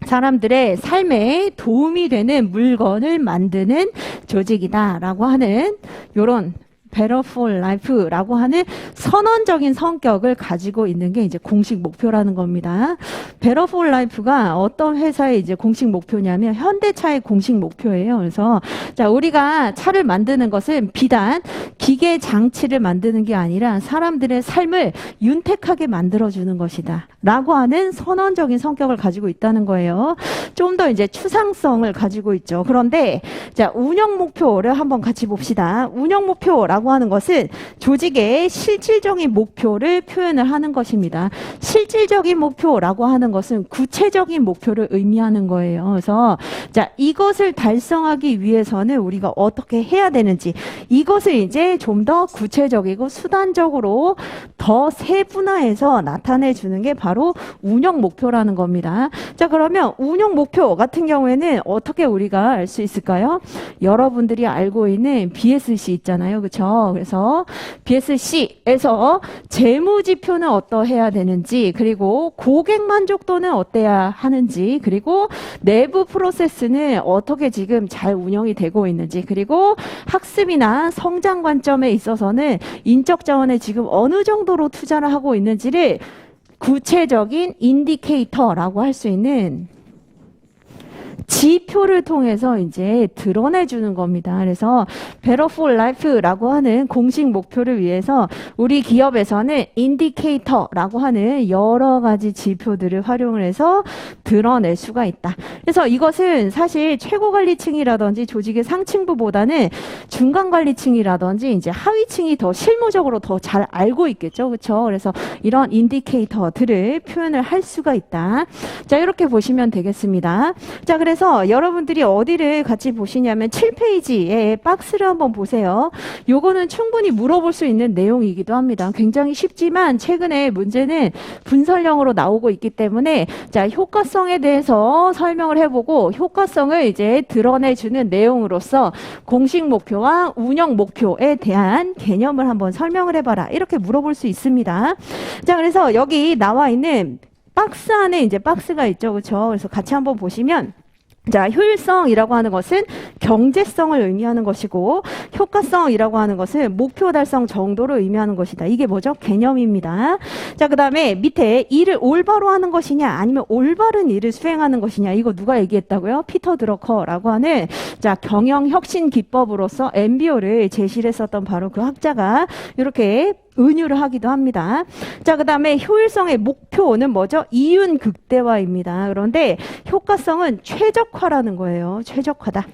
사람들의 삶에 도움이 되는 물건을 만드는 조직이다라고 하는 요런 Better for Life라고 하는 선언적인 성격을 가지고 있는 게 이제 공식 목표라는 겁니다. Better for Life가 어떤 회사의 이제 공식 목표냐면 현대차의 공식 목표예요. 그래서 자, 우리가 차를 만드는 것은 비단 기계 장치를 만드는 게 아니라 사람들의 삶을 윤택하게 만들어주는 것이다. 라고 하는 선언적인 성격을 가지고 있다는 거예요. 좀 더 이제 추상성을 가지고 있죠. 그런데 자, 운영 목표를 한번 같이 봅시다. 운영 목표라고 하는 것은 조직의 실질적인 목표를 표현을 하는 것입니다. 실질적인 목표라고 하는 것은 구체적인 목표를 의미하는 거예요. 그래서 자, 이것을 달성하기 위해서는 우리가 어떻게 해야 되는지 이것을 이제 좀 더 구체적이고 수단적으로 더 세분화해서 나타내 주는 게 바로 운영 목표라는 겁니다. 자, 그러면 운영 목표 같은 경우에는 어떻게 우리가 알 수 있을까요? 여러분들이 알고 있는 BSC 있잖아요. 그렇죠? 그래서 BSC에서 재무지표는 어떠해야 되는지 그리고 고객 만족도는 어때야 하는지 그리고 내부 프로세스는 어떻게 지금 잘 운영이 되고 있는지 그리고 학습이나 성장 관점에 있어서는 인적 자원에 지금 어느 정도로 투자를 하고 있는지를 구체적인 인디케이터라고 할 수 있는 지표를 통해서 이제 드러내주는 겁니다. 그래서 Better for Life라고 하는 공식 목표를 위해서 우리 기업에서는 인디케이터라고 하는 여러 가지 지표들을 활용을 해서 드러낼 수가 있다. 그래서 이것은 사실 최고관리층이라든지 조직의 상층부보다는 중간관리층이라든지 이제 하위층이 더 실무적으로 더 잘 알고 있겠죠. 그렇죠? 그래서 이런 인디케이터들을 표현을 할 수가 있다. 자, 이렇게 보시면 되겠습니다. 자, 그래서 여러분들이 어디를 같이 보시냐면 7페이지에 박스를 한번 보세요. 요거는 충분히 물어볼 수 있는 내용이기도 합니다. 굉장히 쉽지만 최근에 문제는 분설형으로 나오고 있기 때문에 자, 효과성에 대해서 설명을 해보고 효과성을 이제 드러내주는 내용으로서 공식 목표와 운영 목표에 대한 개념을 한번 설명을 해봐라. 이렇게 물어볼 수 있습니다. 자, 그래서 여기 나와 있는 박스 안에 이제 박스가 있죠. 그렇죠? 그래서 같이 한번 보시면 자, 효율성이라고 하는 것은 경제성을 의미하는 것이고 효과성이라고 하는 것은 목표 달성 정도를 의미하는 것이다. 이게 뭐죠? 개념입니다. 자, 그 다음에 밑에 일을 올바로 하는 것이냐 아니면 올바른 일을 수행하는 것이냐 이거 누가 얘기했다고요? 피터 드러커라고 하는 자, 경영혁신 기법으로서 MBO를 제시를 했었던 바로 그 학자가 이렇게 은유를 하기도 합니다. 자, 그 다음에 효율성의 목표는 뭐죠? 이윤 극대화입니다. 그런데 효과성은 최적화라는 거예요. 최적화다.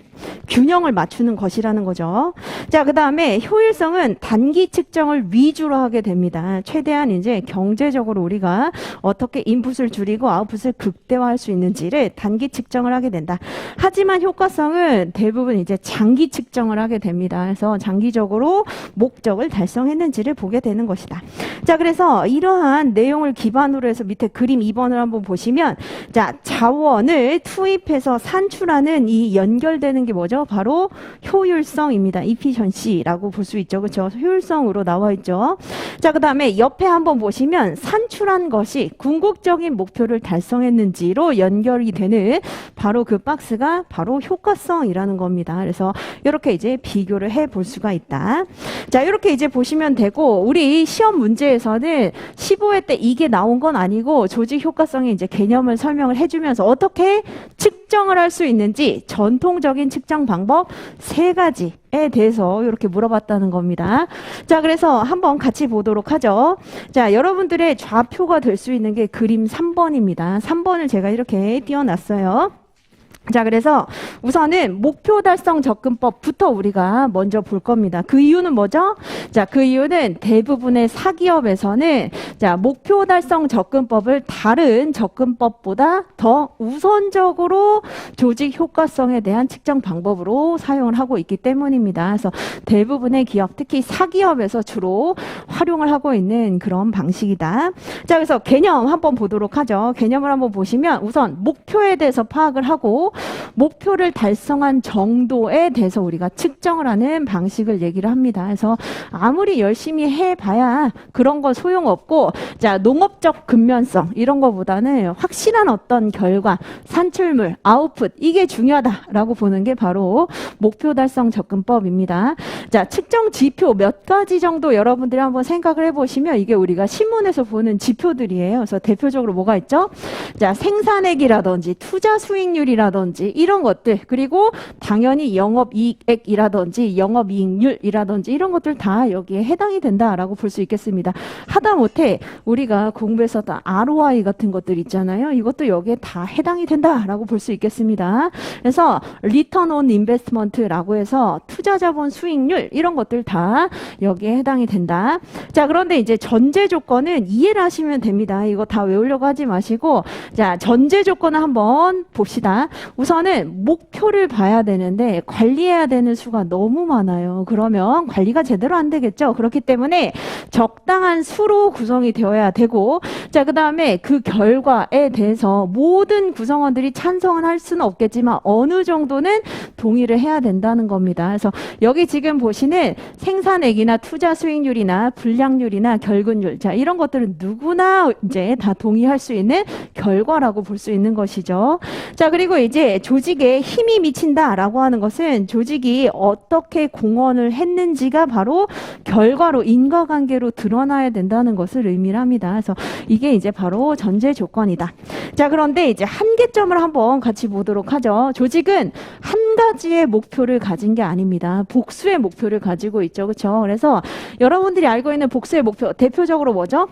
균형을 맞추는 것이라는 거죠. 자, 그 다음에 효율성은 단기 측정을 위주로 하게 됩니다. 최대한 이제 경제적으로 우리가 어떻게 인풋을 줄이고 아웃풋을 극대화할 수 있는지를 단기 측정을 하게 된다. 하지만 효과성은 대부분 이제 장기 측정을 하게 됩니다. 그래서 장기적으로 목적을 달성했는지를 보게 됩니다. 되는 것이다. 자, 그래서 이러한 내용을 기반으로 해서 밑에 그림 2번을 한번 보시면, 자, 자원을 투입해서 산출하는 이 연결되는 게 뭐죠? 바로 효율성입니다. efficiency라고 볼 수 있죠. 그렇죠? 효율성으로 나와 있죠. 자, 그다음에 옆에 한번 보시면 산출한 것이 궁극적인 목표를 달성했는지로 연결이 되는 바로 그 박스가 바로 효과성이라는 겁니다. 그래서 이렇게 이제 비교를 해 볼 수가 있다. 자, 이렇게 이제 보시면 되고, 우리 시험 문제에서는 15회 때 이게 나온 건 아니고 조직 효과성의 이제 개념을 설명을 해주면서 어떻게 측정을 할 수 있는지 전통적인 측정 방법 3가지에 대해서 이렇게 물어봤다는 겁니다. 자, 그래서 한번 같이 보도록 하죠. 자, 여러분들의 좌표가 될 수 있는 게 그림 3번입니다. 3번을 제가 이렇게 띄워놨어요. 자, 그래서 우선은 목표 달성 접근법부터 우리가 먼저 볼 겁니다. 그 이유는 뭐죠? 자, 그 이유는 대부분의 사기업에서는 자, 목표 달성 접근법을 다른 접근법보다 더 우선적으로 조직 효과성에 대한 측정 방법으로 사용을 하고 있기 때문입니다. 그래서 대부분의 기업, 특히 사기업에서 주로 활용을 하고 있는 그런 방식이다. 자, 그래서 개념 한번 보도록 하죠. 개념을 한번 보시면 우선 목표에 대해서 파악을 하고 목표를 달성한 정도에 대해서 우리가 측정을 하는 방식을 얘기를 합니다. 그래서 아무리 열심히 해봐야 그런 거 소용없고, 자, 농업적 근면성 이런 거보다는 확실한 어떤 결과, 산출물, 아웃풋 이게 중요하다라고 보는 게 바로 목표 달성 접근법입니다. 자, 측정 지표 몇 가지 정도 여러분들이 한번 생각을 해보시면 이게 우리가 신문에서 보는 지표들이에요. 그래서 대표적으로 뭐가 있죠? 자, 생산액이라든지 투자 수익률이라든지 이런 것들, 그리고 당연히 영업이익액이라든지 영업이익률이라든지 이런 것들 다 여기에 해당이 된다라고 볼 수 있겠습니다. 하다못해 우리가 공부에서도 ROI 같은 것들 있잖아요. 이것도 여기에 다 해당이 된다라고 볼 수 있겠습니다. 그래서 Return on Investment라고 해서 투자 자본 수익률 이런 것들 다 여기에 해당이 된다. 자, 그런데 이제 전제 조건은 이해를 하시면 됩니다. 이거 다 외우려고 하지 마시고, 자, 전제 조건을 한번 봅시다. 우선은 목표를 봐야 되는데 관리해야 되는 수가 너무 많아요. 그러면 관리가 제대로 안 되겠죠. 그렇기 때문에 적당한 수로 구성이 되어야 되고, 자, 그 다음에 그 결과에 대해서 모든 구성원들이 찬성을 할 수는 없겠지만 어느 정도는 동의를 해야 된다는 겁니다. 그래서 여기 지금 보시는 생산액이나 투자 수익률이나 불량률이나 결근율, 자, 이런 것들은 누구나 이제 다 동의할 수 있는 결과라고 볼 수 있는 것이죠. 자, 그리고 이제 조직에 힘이 미친다라고 하는 것은 조직이 어떻게 공헌을 했는지가 바로 결과로 인과관계로 드러나야 된다는 것을 의미를 합니다. 그래서 이게 이제 바로 전제 조건이다. 자, 그런데 이제 한계점을 한번 같이 보도록 하죠. 조직은 한 가지의 목표를 가진 게 아닙니다. 복수의 목표를 가지고 있죠. 그렇죠? 그래서 여러분들이 알고 있는 복수의 목표 대표적으로 뭐죠?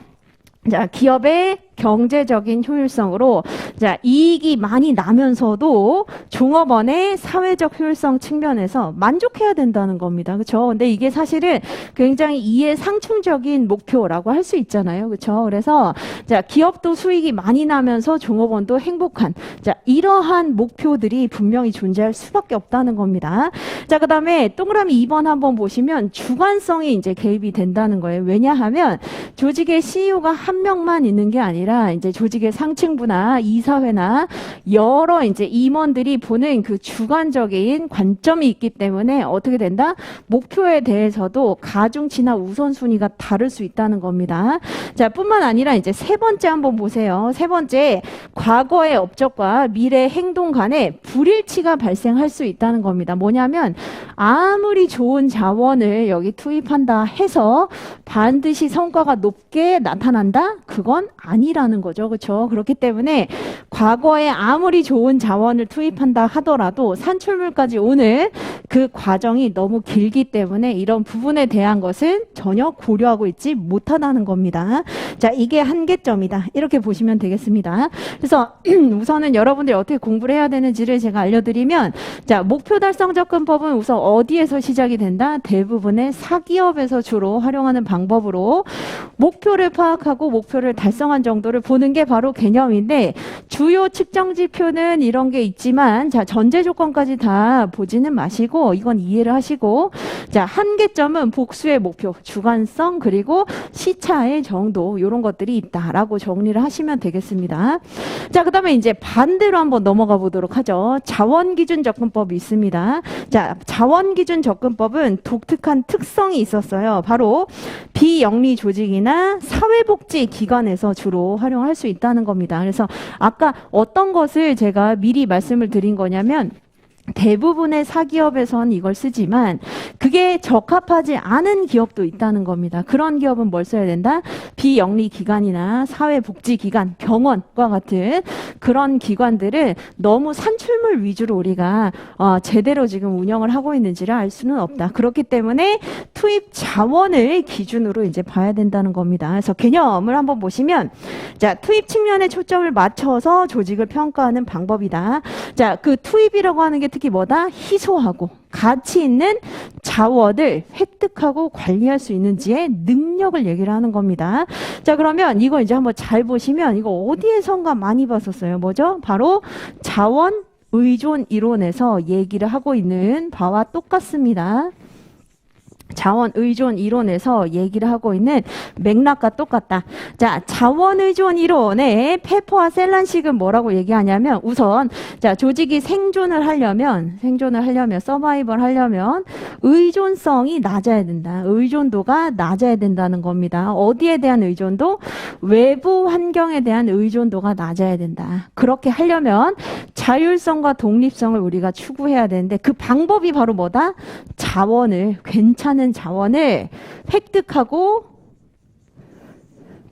자, 기업의 경제적인 효율성으로, 자, 이익이 많이 나면서도 종업원의 사회적 효율성 측면에서 만족해야 된다는 겁니다. 그렇죠? 근데 이게 사실은 굉장히 이해상충적인 목표라고 할 수 있잖아요. 그렇죠? 그래서 자, 기업도 수익이 많이 나면서 종업원도 행복한, 자, 이러한 목표들이 분명히 존재할 수밖에 없다는 겁니다. 자, 그다음에 동그라미 2번 한번 보시면 주관성이 이제 개입이 된다는 거예요. 왜냐하면 조직의 CEO가 한 명만 있는 게 아니라 이제 조직의 상층부나 이사회나 여러 이제 임원들이 보는 그 주관적인 관점이 있기 때문에 어떻게 된다? 목표에 대해서도 가중치나 우선순위가 다를 수 있다는 겁니다. 자, 뿐만 아니라 이제 3번째 한번 보세요. 3번째, 과거의 업적과 미래 행동 간에 불일치가 발생할 수 있다는 겁니다. 뭐냐면 아무리 좋은 자원을 여기 투입한다 해서 반드시 성과가 높게 나타난다? 그건 아니라는 거죠. 그렇죠? 그렇기 때문에 과거에 아무리 좋은 자원을 투입한다 하더라도 산출물까지 오는 그 과정이 너무 길기 때문에 이런 부분에 대한 것은 전혀 고려하고 있지 못하다는 겁니다. 자, 이게 한계점이다. 이렇게 보시면 되겠습니다. 그래서 우선은 여러분들이 어떻게 공부를 해야 되는지를 제가 알려드리면, 자, 목표 달성 접근법은 우선 어디에서 시작이 된다? 대부분의 사기업에서 주로 활용하는 방법으로 목표를 파악하고 목표를 달성한 정도를 보는 게 바로 개념인데, 주요 측정 지표는 이런 게 있지만, 자, 전제 조건까지 다 보지는 마시고 것이고 이건 이해를 하시고 자, 한계점은 복수의 목표, 주관성 그리고 시차의 정도 이런 것들이 있다라고 정리를 하시면 되겠습니다. 자, 그다음에 이제 반대로 한번 넘어가 보도록 하죠. 자원기준 접근법이 있습니다. 자, 자원기준 접근법은 독특한 특성이 있었어요. 바로 비영리 조직이나 사회복지기관에서 주로 활용할 수 있다는 겁니다. 그래서 아까 어떤 것을 제가 미리 말씀을 드린 거냐면 대부분의 사기업에선 이걸 쓰지만 그게 적합하지 않은 기업도 있다는 겁니다. 그런 기업은 뭘 써야 된다? 비영리 기관이나 사회복지기관, 병원과 같은 그런 기관들을 너무 산출물 위주로 우리가 제대로 지금 운영을 하고 있는지를 알 수는 없다. 그렇기 때문에 투입 자원을 기준으로 이제 봐야 된다는 겁니다. 그래서 개념을 한번 보시면 자, 투입 측면에 초점을 맞춰서 조직을 평가하는 방법이다. 자, 그 투입이라고 하는 게 특히 뭐다? 희소하고 가치 있는 자원을 획득하고 관리할 수 있는지의 능력을 얘기를 하는 겁니다. 자, 그러면 이거 이제 한번 잘 보시면 이거 어디에선가 많이 봤었어요. 뭐죠? 바로 자원 의존 이론에서 얘기를 하고 있는 바와 똑같습니다. 자원 의존 이론에서 얘기를 하고 있는 맥락과 똑같다. 자, 자원 의존 이론의 페퍼와 셀란식은 뭐라고 얘기하냐면 우선 자, 조직이 생존을 하려면 서바이벌 하려면 의존성이 낮아야 된다. 의존도가 낮아야 된다는 겁니다. 어디에 대한 의존도? 외부 환경에 대한 의존도가 낮아야 된다. 그렇게 하려면 자율성과 독립성을 우리가 추구해야 되는데 그 방법이 바로 뭐다? 괜찮은 자원을 획득하고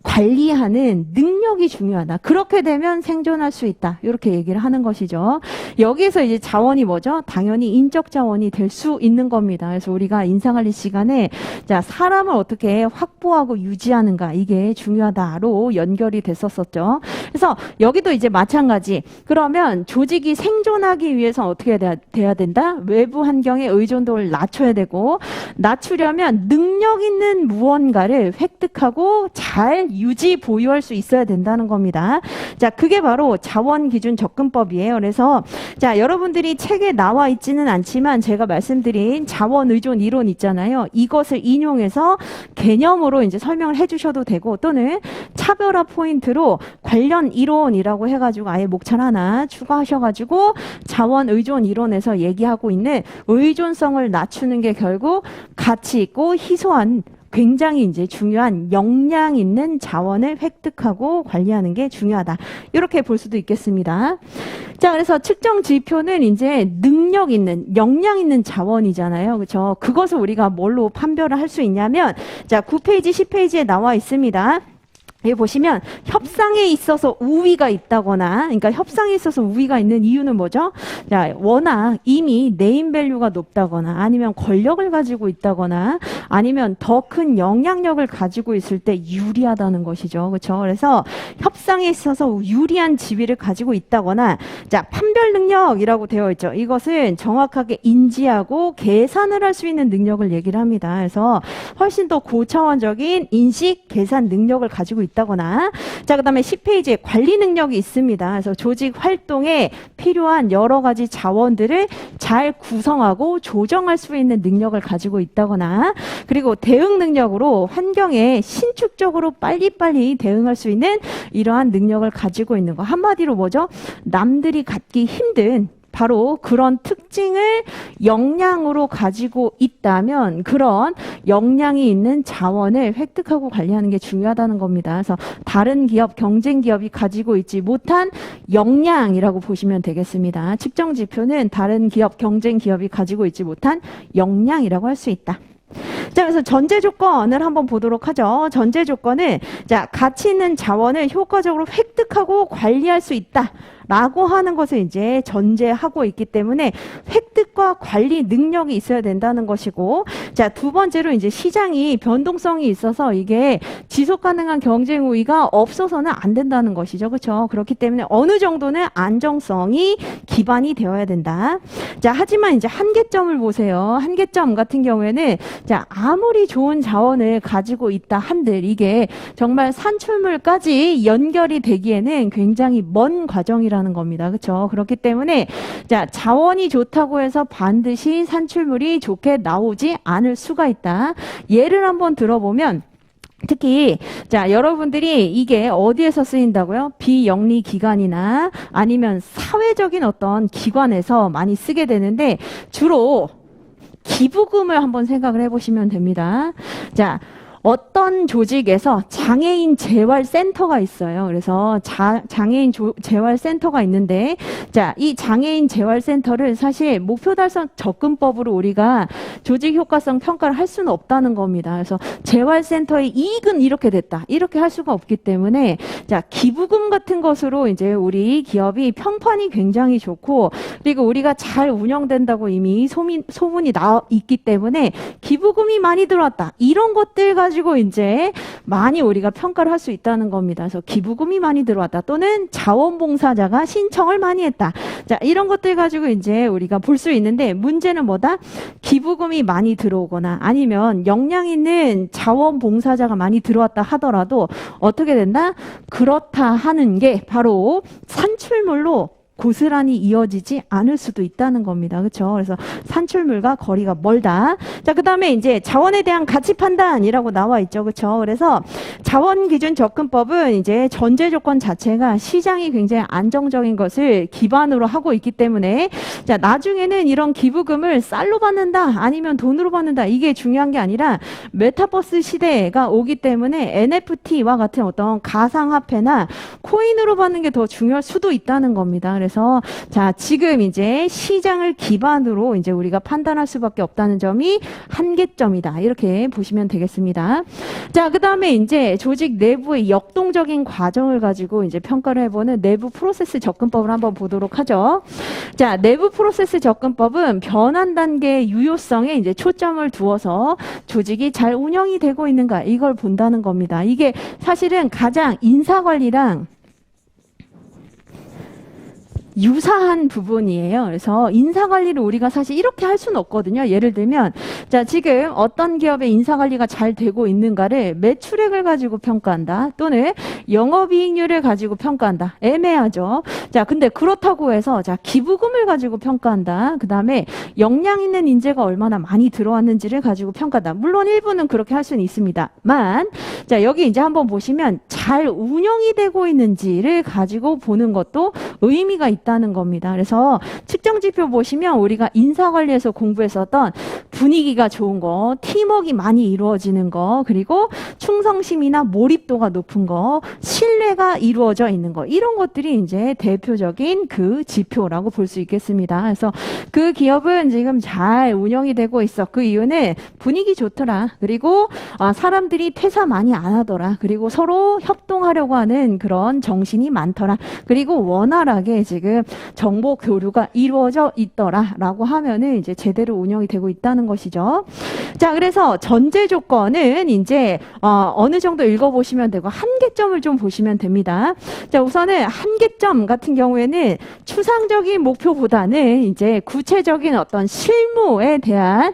관리하는 능력이 중요하다. 그렇게 되면 생존할 수 있다. 이렇게 얘기를 하는 것이죠. 여기서 이제 자원이 뭐죠? 당연히 인적 자원이 될 수 있는 겁니다. 그래서 우리가 인사관리 시간에 자, 사람을 어떻게 확보하고 유지하는가 이게 중요하다로 연결이 됐었었죠. 그래서 여기도 이제 마찬가지. 그러면 조직이 생존하기 위해서 어떻게 돼야 된다? 외부 환경의 의존도를 낮춰야 되고 낮추려면 능력 있는 무언가를 획득하고 잘 유지 보유할 수 있어야 된다는 겁니다. 자, 그게 바로 자원 기준 접근법이에요. 그래서 자, 여러분들이 책에 나와 있지는 않지만 제가 말씀드린 자원 의존 이론 있잖아요. 이것을 인용해서 개념으로 이제 설명을 해주셔도 되고 또는 차별화 포인트로 관련 이론이라고 해가지고 아예 목차를 하나 추가하셔가지고 자원 의존 이론에서 얘기하고 있는 의존성을 낮추는 게 결국 가치 있고 희소한 굉장히 이제 중요한 역량 있는 자원을 획득하고 관리하는 게 중요하다. 이렇게 볼 수도 있겠습니다. 자, 그래서 측정 지표는 이제 능력 있는, 역량 있는 자원이잖아요. 그렇죠? 그것을 우리가 뭘로 판별을 할 수 있냐면 자, 9페이지, 10페이지에 나와 있습니다. 여기 보시면 협상에 있어서 우위가 있다거나 그러니까 협상에 있어서 우위가 있는 이유는 뭐죠? 자, 워낙 이미 네임밸류가 높다거나 아니면 권력을 가지고 있다거나 아니면 더 큰 영향력을 가지고 있을 때 유리하다는 것이죠. 그렇죠? 그래서 협상에 있어서 유리한 지위를 가지고 있다거나 자, 판별 능력이라고 되어 있죠. 이것은 정확하게 인지하고 계산을 할 수 있는 능력을 얘기를 합니다. 그래서 훨씬 더 고차원적인 인식, 계산 능력을 가지고 있다거나 자, 그다음에 10페이지에 관리 능력이 있습니다. 그래서 조직 활동에 필요한 여러 가지 자원들을 잘 구성하고 조정할 수 있는 능력을 가지고 있다거나 그리고 대응 능력으로 환경에 신축적으로 빨리빨리 대응할 수 있는 이러한 능력을 가지고 있는 거. 한마디로 뭐죠? 남들이 갖기 힘든 바로 그런 특징을 역량으로 가지고 있다면 그런 역량이 있는 자원을 획득하고 관리하는 게 중요하다는 겁니다. 그래서 다른 기업, 경쟁 기업이 가지고 있지 못한 역량이라고 보시면 되겠습니다. 측정 지표는 다른 기업, 경쟁 기업이 가지고 있지 못한 역량이라고 할 수 있다. 자, 그래서 전제 조건을 한번 보도록 하죠. 전제 조건은 자, 가치 있는 자원을 효과적으로 획득하고 관리할 수 있다. 라고 하는 것을 이제 전제하고 있기 때문에 획득과 관리 능력이 있어야 된다는 것이고 자, 두 번째로 이제 시장이 변동성이 있어서 이게 지속 가능한 경쟁 우위가 없어서는 안 된다는 것이죠. 그렇죠? 그렇기 때문에 어느 정도는 안정성이 기반이 되어야 된다. 자, 하지만 이제 한계점을 보세요. 한계점 같은 경우에는 자, 아무리 좋은 자원을 가지고 있다 한들 이게 정말 산출물까지 연결이 되기에는 굉장히 먼 과정이라 아니라는 겁니다. 그렇죠? 그렇기 때문에 자, 자원이 좋다고 해서 반드시 산출물이 좋게 나오지 않을 수가 있다. 예를 한번 들어보면 특히 자, 여러분들이 이게 어디에서 쓰인다고요? 비영리 기관이나 아니면 사회적인 어떤 기관에서 많이 쓰게 되는데 주로 기부금을 한번 생각을 해보시면 됩니다. 자, 어떤 조직에서 장애인 재활센터가 있어요. 그래서 장애인 재활센터가 있는데, 자, 이 장애인 재활센터를 사실 목표 달성 접근법으로 우리가 조직 효과성 평가를 할 수는 없다는 겁니다. 그래서 재활센터의 이익은 이렇게 됐다. 이렇게 할 수가 없기 때문에, 자, 기부금 같은 것으로 이제 우리 기업이 평판이 굉장히 좋고, 그리고 우리가 잘 운영된다고 이미 소문이 나 있기 때문에 기부금이 많이 들어왔다. 이런 것들 가지고 이제 많이 우리가 평가를 할 수 있다는 겁니다. 그래서 기부금이 많이 들어왔다 또는 자원봉사자가 신청을 많이 했다. 자, 이런 것들 가지고 이제 우리가 볼 수 있는데 문제는 뭐다? 기부금이 많이 들어오거나 아니면 역량 있는 자원봉사자가 많이 들어왔다 하더라도 어떻게 된다? 그렇다 하는 게 바로 산출물로 고스란히 이어지지 않을 수도 있다는 겁니다. 그렇죠? 그래서 산출물과 거리가 멀다. 자, 그다음에 이제 자원에 대한 가치 판단이라고 나와 있죠. 그렇죠? 그래서 자원 기준 접근법은 이제 전제 조건 자체가 시장이 굉장히 안정적인 것을 기반으로 하고 있기 때문에 자, 나중에는 이런 기부금을 쌀로 받는다 아니면 돈으로 받는다 이게 중요한 게 아니라 메타버스 시대가 오기 때문에 NFT와 같은 어떤 가상화폐나 코인으로 받는 게 더 중요할 수도 있다는 겁니다. 그래서 자, 지금 이제 시장을 기반으로 이제 우리가 판단할 수밖에 없다는 점이 한계점이다. 이렇게 보시면 되겠습니다. 자, 그다음에 이제 조직 내부의 역동적인 과정을 가지고 이제 평가를 해보는 내부 프로세스 접근법을 한번 보도록 하죠. 자, 내부 프로세스 접근법은 변환 단계의 유효성에 이제 초점을 두어서 조직이 잘 운영이 되고 있는가 이걸 본다는 겁니다. 이게 사실은 가장 인사 관리랑 유사한 부분이에요. 그래서 인사관리를 우리가 사실 이렇게 할 수는 없거든요. 예를 들면 자, 지금 어떤 기업의 인사관리가 잘 되고 있는가를 매출액을 가지고 평가한다 또는 영업이익률을 가지고 평가한다. 애매하죠. 자, 근데 그렇다고 해서 자, 기부금을 가지고 평가한다. 그 다음에 역량 있는 인재가 얼마나 많이 들어왔는지를 가지고 평가한다. 물론 일부는 그렇게 할 수는 있습니다만 자, 여기 이제 한번 보시면 잘 운영이 되고 있는지를 가지고 보는 것도 의미가 있다는 겁니다. 그래서 측정 지표 보시면 우리가 인사관리에서 공부했었던 분위기가 좋은 거, 팀워크가 많이 이루어지는 거, 그리고 충성심이나 몰입도가 높은 거, 신뢰가 이루어져 있는 거, 이런 것들이 이제 대표적인 그 지표라고 볼 수 있겠습니다. 그래서 그 기업은 지금 잘 운영이 되고 있어. 그 이유는 분위기 좋더라. 그리고 사람들이 퇴사 많이 안 하더라. 그리고 서로 협동하려고 하는 그런 정신이 많더라. 그리고 원활하게 지금 정보 교류가 이루어져 있더라라고 하면은 이제 제대로 운영이 되고 있다는 것이죠. 자, 그래서 전제 조건은 이제 어느 정도 읽어보시면 되고 한계점을 좀 보시면 됩니다. 자, 우선은 한계점 같은 경우에는 추상적인 목표보다는 이제 구체적인 어떤 실무에 대한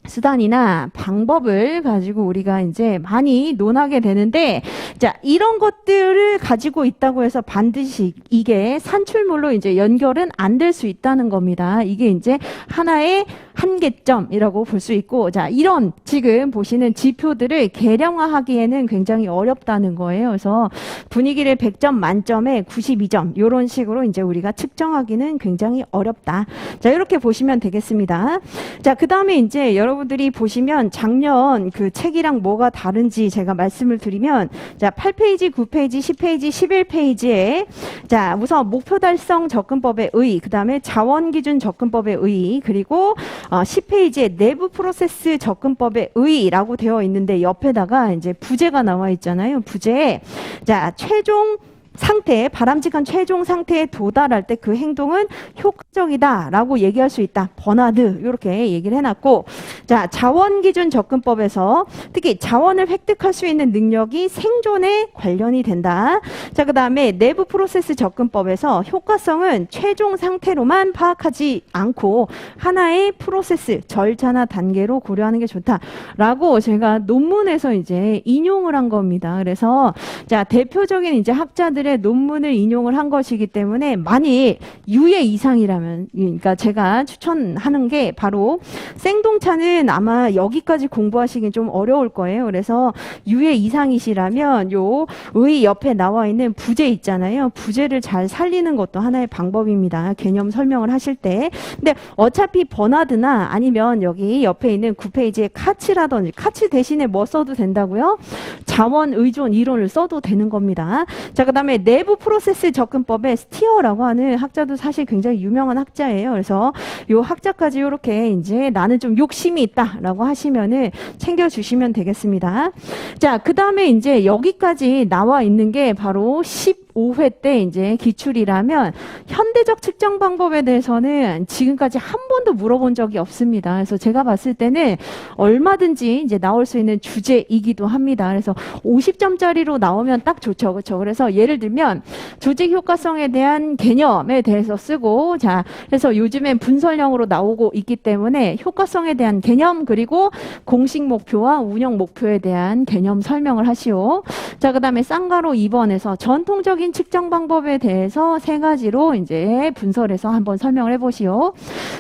수단이나 방법을 가지고 우리가 이제 많이 논하게 되는데, 자, 이런 것들을 가지고 있다고 해서 반드시 이게 산출물로 이제 연결은 안 될 수 있다는 겁니다. 이게 이제 하나의 한계점이라고 볼 수 있고, 자, 이런 지금 보시는 지표들을 계량화하기에는 굉장히 어렵다는 거예요. 그래서 분위기를 100점 만점에 92점 이런 식으로 이제 우리가 측정하기는 굉장히 어렵다. 자, 이렇게 보시면 되겠습니다. 자, 그 다음에 이제 여러분들이 보시면 작년 그 책이랑 뭐가 다른지 제가 말씀을 드리면, 자, 8페이지, 9페이지, 10페이지, 11페이지에 자, 우선 목표 달성 접근법의 의, 그 다음에 자원 기준 접근법의 의, 그리고 10페이지에 내부 프로세스 접근법의 의라고 되어 있는데 옆에다가 이제 부제가 나와 있잖아요. 부제에 자, 최종 상태, 바람직한 최종 상태에 도달할 때 그 행동은 효과적이다라고 얘기할 수 있다. 버나드 이렇게 얘기를 해놨고, 자, 자원 기준 접근법에서 특히 자원을 획득할 수 있는 능력이 생존에 관련이 된다. 자, 그 다음에 내부 프로세스 접근법에서 효과성은 최종 상태로만 파악하지 않고 하나의 프로세스, 절차나 단계로 고려하는 게 좋다라고 제가 논문에서 이제 인용을 한 겁니다. 그래서 자, 대표적인 이제 학자들의 사람들의 논문을 인용을 한 것이기 때문에 만일 유예 이상이라면, 그러니까 제가 추천하는 게 바로 생동차는 아마 여기까지 공부하시긴 좀 어려울 거예요. 그래서 유예 이상이시라면 요 의 옆에 나와 있는 부제 있잖아요. 부제를 잘 살리는 것도 하나의 방법입니다. 개념 설명을 하실 때. 근데 어차피 버나드나 아니면 여기 옆에 있는 9페이지에 카치라든지, 카치 대신에 뭐 써도 된다고요? 자원 의존 이론을 써도 되는 겁니다. 자, 그 다음에 내부 프로세스 접근법에 스티어라고 하는 학자도 사실 굉장히 유명한 학자예요. 그래서 요 학자까지 이렇게 이제 나는 좀 욕심이 있다라고 하시면은 챙겨주시면 되겠습니다. 자, 그 다음에 이제 여기까지 나와 있는 게 바로 15회 때 이제 기출이라면 현대적 측정 방법에 대해서는 지금까지 한 번도 물어본 적이 없습니다. 그래서 제가 봤을 때는 얼마든지 이제 나올 수 있는 주제이기도 합니다. 그래서 50점짜리로 나오면 딱 좋죠. 그렇죠? 그래서 예를 들면 조직 효과성에 대한 개념에 대해서 쓰고, 자, 그래서 요즘엔 분설형으로 나오고 있기 때문에 효과성에 대한 개념, 그리고 공식 목표와 운영 목표에 대한 개념 설명을 하시오. 자, 그 다음에 쌍가로 2번에서 전통적인 측정 방법에 대해서 세 가지로 이제 분설해서 한번 설명을 해보시오.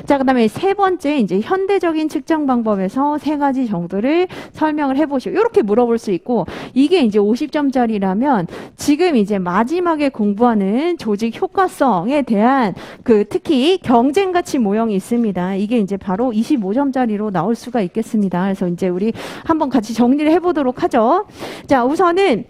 자, 그 다음에 세 번째 이제 현대적인 측정 방법에서 세 가지 정도를 설명을 해보시오. 이렇게 물어볼 수 있고, 이게 이제 50점짜리라면 지금 이제 마지막에 공부하는 조직 효과성에 대한 그 특히 경쟁 가치 모형이 있습니다. 이게 이제 바로 25점짜리로 나올 수가 있겠습니다. 그래서 이제 우리 한번 같이 정리를 해보도록 하죠. 자, 우선은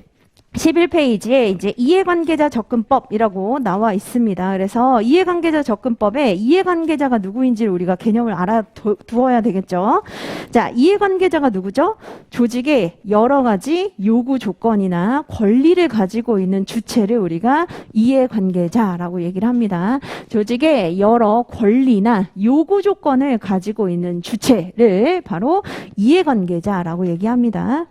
11페이지에 이제 이해관계자 접근법이라고 나와 있습니다. 그래서 이해관계자 접근법에 이해관계자가 누구인지를 우리가 개념을 알아두어야 되겠죠. 자, 이해관계자가 누구죠? 조직의 여러 가지 요구 조건이나 권리를 가지고 있는 주체를 우리가 이해관계자라고 얘기를 합니다. 조직의 여러 권리나 요구 조건을 가지고 있는 주체를 바로 이해관계자라고 얘기합니다.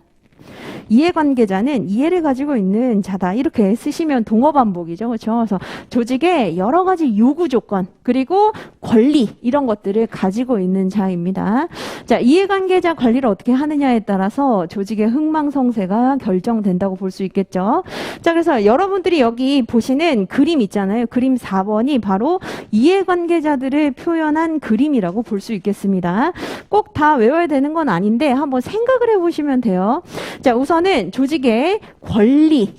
이해관계자는 이해를 가지고 있는 자다. 이렇게 쓰시면 동어반복이죠. 그렇죠? 그래서 조직의 여러 가지 요구 조건, 그리고 권리, 이런 것들을 가지고 있는 자입니다. 자, 이해관계자 관리를 어떻게 하느냐에 따라서 조직의 흥망성쇠가 결정된다고 볼 수 있겠죠. 자, 그래서 여러분들이 여기 보시는 그림 있잖아요. 그림 4번이 바로 이해관계자들을 표현한 그림이라고 볼 수 있겠습니다. 꼭 다 외워야 되는 건 아닌데 한번 생각을 해보시면 돼요. 자, 우선은 조직의 권리,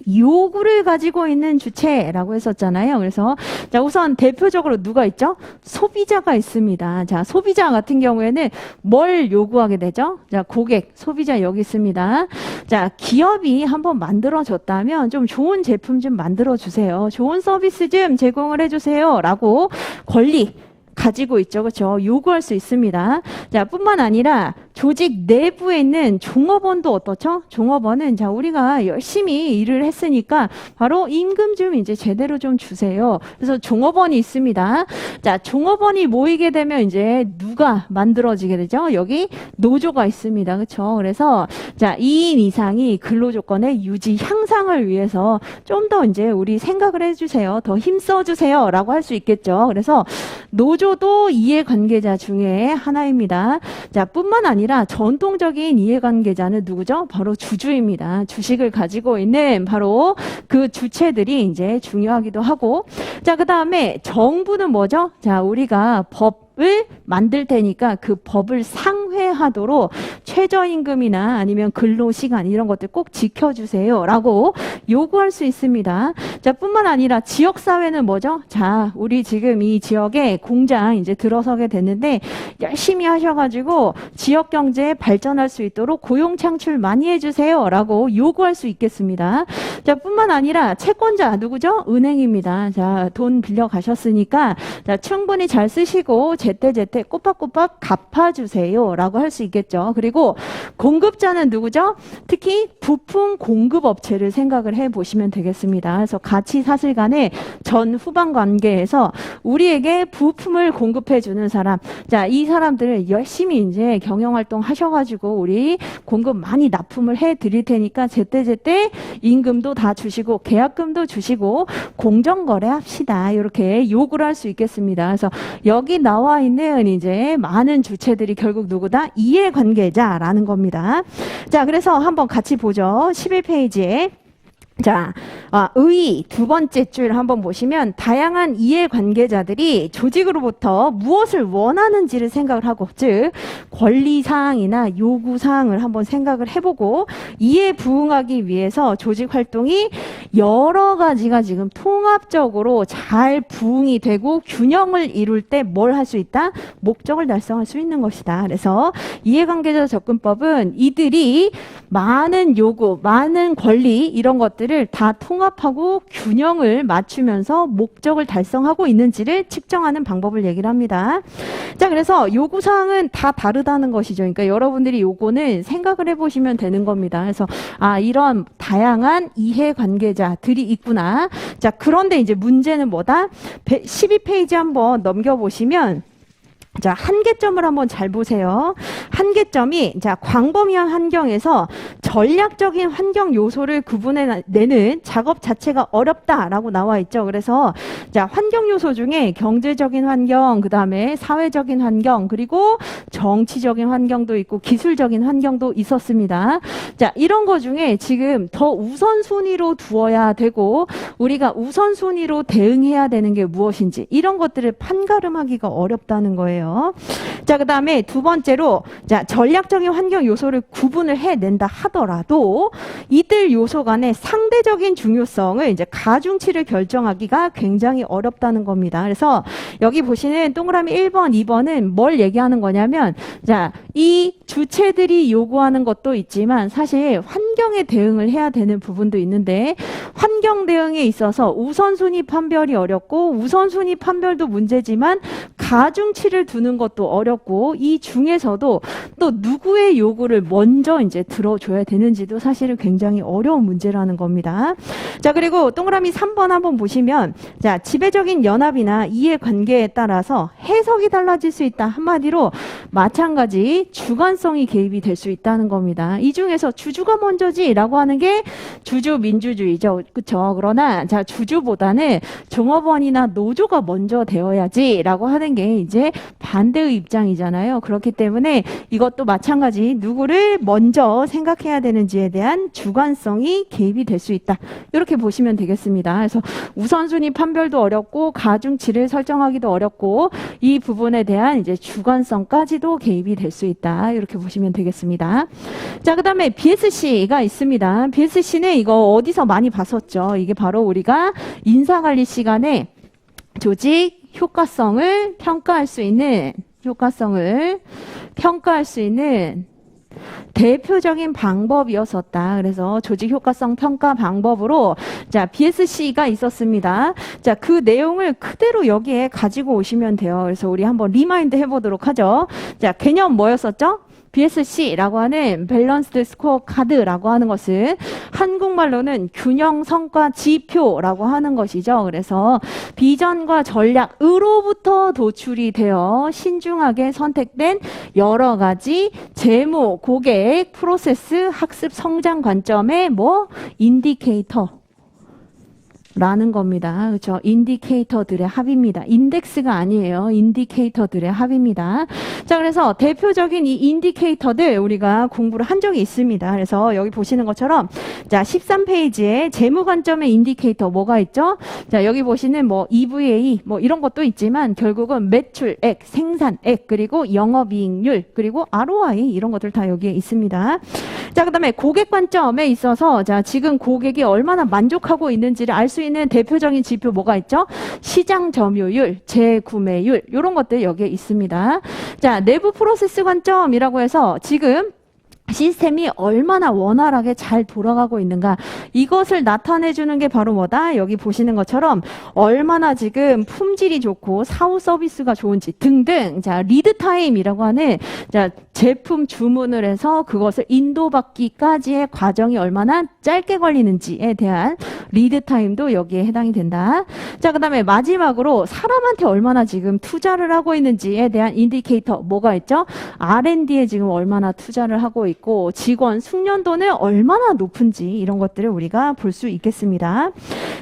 요구를 가지고 있는 주체라고 했었잖아요. 그래서 자, 우선 대표적으로 누가 있죠? 소비자가 있습니다. 자, 소비자 같은 경우에는 뭘 요구하게 되죠? 자, 고객, 소비자 여기 있습니다. 자, 기업이 한번 만들어줬다면 좀 좋은 제품 좀 만들어주세요. 좋은 서비스 좀 제공을 해주세요. 라고 권리 가지고 있죠. 그렇죠? 요구할 수 있습니다. 자, 뿐만 아니라 조직 내부에 있는 종업원도 어떻죠? 종업원은 자, 우리가 열심히 일을 했으니까 바로 임금 좀 이제 제대로 좀 주세요. 그래서 종업원이 있습니다. 자, 종업원이 모이게 되면 이제 누가 만들어지게 되죠? 여기 노조가 있습니다. 그렇죠? 그래서 자, 2인 이상이 근로조건의 유지 향상을 위해서 좀 더 이제 우리 생각을 해주세요. 더 힘써 주세요라고 할 수 있겠죠. 그래서 노조도 이해관계자 중에 하나입니다. 자, 뿐만 아니라 전통적인 이해관계자는 누구죠? 바로 주주입니다. 주식을 가지고 있는 바로 그 주체들이 이제 중요하기도 하고, 자, 그 다음에 정부는 뭐죠? 자, 우리가 법을 만들 테니까 그 법을 상회하도록 최저임금이나 아니면 근로시간 이런 것들 꼭 지켜주세요 라고 요구할 수 있습니다. 자, 뿐만 아니라 지역사회는 뭐죠? 자, 우리 지금 이 지역에 공장 이제 들어서게 됐는데 열심히 하셔가지고 지역경제 발전할 수 있도록 고용 창출 많이 해주세요 라고 요구할 수 있겠습니다. 자, 뿐만 아니라 채권자 누구죠? 은행입니다. 자, 돈 빌려 가셨으니까 자, 충분히 잘 쓰시고 제때제때 꼬박꼬박 갚아주세요 라고 할 수 있겠죠. 그리고 공급자는 누구죠? 특히 부품 공급업체를 생각을 해보시면 되겠습니다. 그래서 가치 사슬 간의 전 후반 관계에서 우리에게 부품을 공급해주는 사람, 자, 이 사람들 열심히 이제 경영활동 하셔가지고 우리 공급 많이 납품을 해드릴 테니까 제때제때 임금도 다 주시고 계약금도 주시고 공정거래 합시다. 이렇게 요구를 할 수 있겠습니다. 그래서 여기 나와 있는 이제 많은 주체들이 결국 누구다? 이해관계자라는 겁니다. 자, 그래서 한번 같이 보죠. 11페이지에 자, 의 두 번째 줄 한번 보시면 다양한 이해관계자들이 조직으로부터 무엇을 원하는지를 생각을 하고, 즉 권리사항이나 요구사항을 한번 생각을 해보고 이에 부응하기 위해서 조직 활동이 여러 가지가 지금 통합적으로 잘 부응이 되고 균형을 이룰 때 뭘 할 수 있다? 목적을 달성할 수 있는 것이다. 그래서 이해관계자 접근법은 이들이 많은 요구, 많은 권리 이런 것들을 다 통합하고 균형을 맞추면서 목적을 달성하고 있는지를 측정하는 방법을 얘기를 합니다. 자, 그래서 요구사항은 다 다르다는 것이죠. 그러니까 여러분들이 요거는 생각을 해보시면 되는 겁니다. 그래서 이런 다양한 이해관계자들이 있구나. 자, 그런데 이제 문제는 뭐다? 12페이지 한번 넘겨보시면 자, 한계점을 한번 잘 보세요. 한계점이, 자, 광범위한 환경에서 전략적인 환경 요소를 구분해내는 작업 자체가 어렵다라고 나와 있죠. 그래서, 자, 환경 요소 중에 경제적인 환경, 그 다음에 사회적인 환경, 그리고 정치적인 환경도 있고 기술적인 환경도 있었습니다. 자, 이런 거 중에 지금 더 우선순위로 두어야 되고, 우리가 우선순위로 대응해야 되는 게 무엇인지, 이런 것들을 판가름하기가 어렵다는 거예요. 자, 그 다음에 두 번째로, 자, 전략적인 환경 요소를 구분을 해낸다 하더라도 이들 요소 간의 상대적인 중요성을 이제 가중치를 결정하기가 굉장히 어렵다는 겁니다. 그래서 여기 보시는 동그라미 1번, 2번은 뭘 얘기하는 거냐면, 자, 이 주체들이 요구하는 것도 있지만 사실 환경에 대응을 해야 되는 부분도 있는데 환경 대응에 있어서 우선순위 판별이 어렵고 우선순위 판별도 문제지만 가중치를 두는 것도 어렵고 이 중에서도 또 누구의 요구를 먼저 이제 들어줘야 되는지도 사실은 굉장히 어려운 문제라는 겁니다. 자, 그리고 동그라미 3번 한번 보시면, 자, 지배적인 연합이나 이해관계에 따라서 해석이 달라질 수 있다. 한마디로 마찬가지 주관성이 개입이 될 수 있다는 겁니다. 이 중에서 주주가 먼저지라고 하는 게 주주 민주주의죠. 그렇죠? 그러나 자, 주주보다는 종업원이나 노조가 먼저 되어야지라고 하는 게 이제 반대의 입장이잖아요. 그렇기 때문에 이것도 마찬가지 누구를 먼저 생각해야 되는지에 대한 주관성이 개입이 될 수 있다. 이렇게 보시면 되겠습니다. 그래서 우선순위 판별도 어렵고 가중치를 설정하기도 어렵고 이 부분에 대한 이제 주관성까지도 개입이 될 수 있다. 이렇게 보시면 되겠습니다. 자, 그 다음에 BSC가 있습니다. BSC는 이거 어디서 많이 봤었죠? 이게 바로 우리가 인사관리 시간에 조직 효과성을 평가할 수 있는 대표적인 방법이었었다. 그래서 조직 효과성 평가 방법으로 자, BSC가 있었습니다. 자, 그 내용을 그대로 여기에 가지고 오시면 돼요. 그래서 우리 한번 리마인드 해보도록 하죠. 자, 개념 뭐였었죠? BSC라고 하는 밸런스드 스코어 카드라고 하는 것은 한국말로는 균형 성과 지표라고 하는 것이죠. 그래서 비전과 전략으로부터 도출이 되어 신중하게 선택된 여러 가지 재무, 고객, 프로세스, 학습, 성장 관점의 인디케이터 라는 겁니다. 그렇죠? 인디케이터들의 합입니다. 인덱스가 아니에요. 인디케이터들의 합입니다. 자, 그래서 대표적인 이 인디케이터들 우리가 공부를 한 적이 있습니다. 그래서 여기 보시는 것처럼 자, 13페이지에 재무 관점의 인디케이터 뭐가 있죠? 자, 여기 보시는 EVA 이런 것도 있지만 결국은 매출액, 생산액, 그리고 영업이익률, 그리고 ROI 이런 것들 다 여기에 있습니다. 자, 그다음에 고객 관점에 있어서 자, 지금 고객이 얼마나 만족하고 있는지를 알 수 있는 대표적인 지표 뭐가 있죠? 시장 점유율, 재구매율 이런 것들 여기에 있습니다. 자, 내부 프로세스 관점이라고 해서 지금 시스템이 얼마나 원활하게 잘 돌아가고 있는가 이것을 나타내주는 게 바로 뭐다? 여기 보시는 것처럼 얼마나 지금 품질이 좋고 사후 서비스가 좋은지 등등 자 리드 타임이라고 하는 자 제품 주문을 해서 그것을 인도받기까지의 과정이 얼마나 짧게 걸리는지에 대한 리드 타임도 여기에 해당이 된다. 자, 그다음에 마지막으로 사람한테 얼마나 지금 투자를 하고 있는지에 대한 인디케이터 뭐가 있죠? R&D에 지금 얼마나 투자를 하고 있고 직원 숙련도는 얼마나 높은지 이런 것들을 우리가 볼 수 있겠습니다.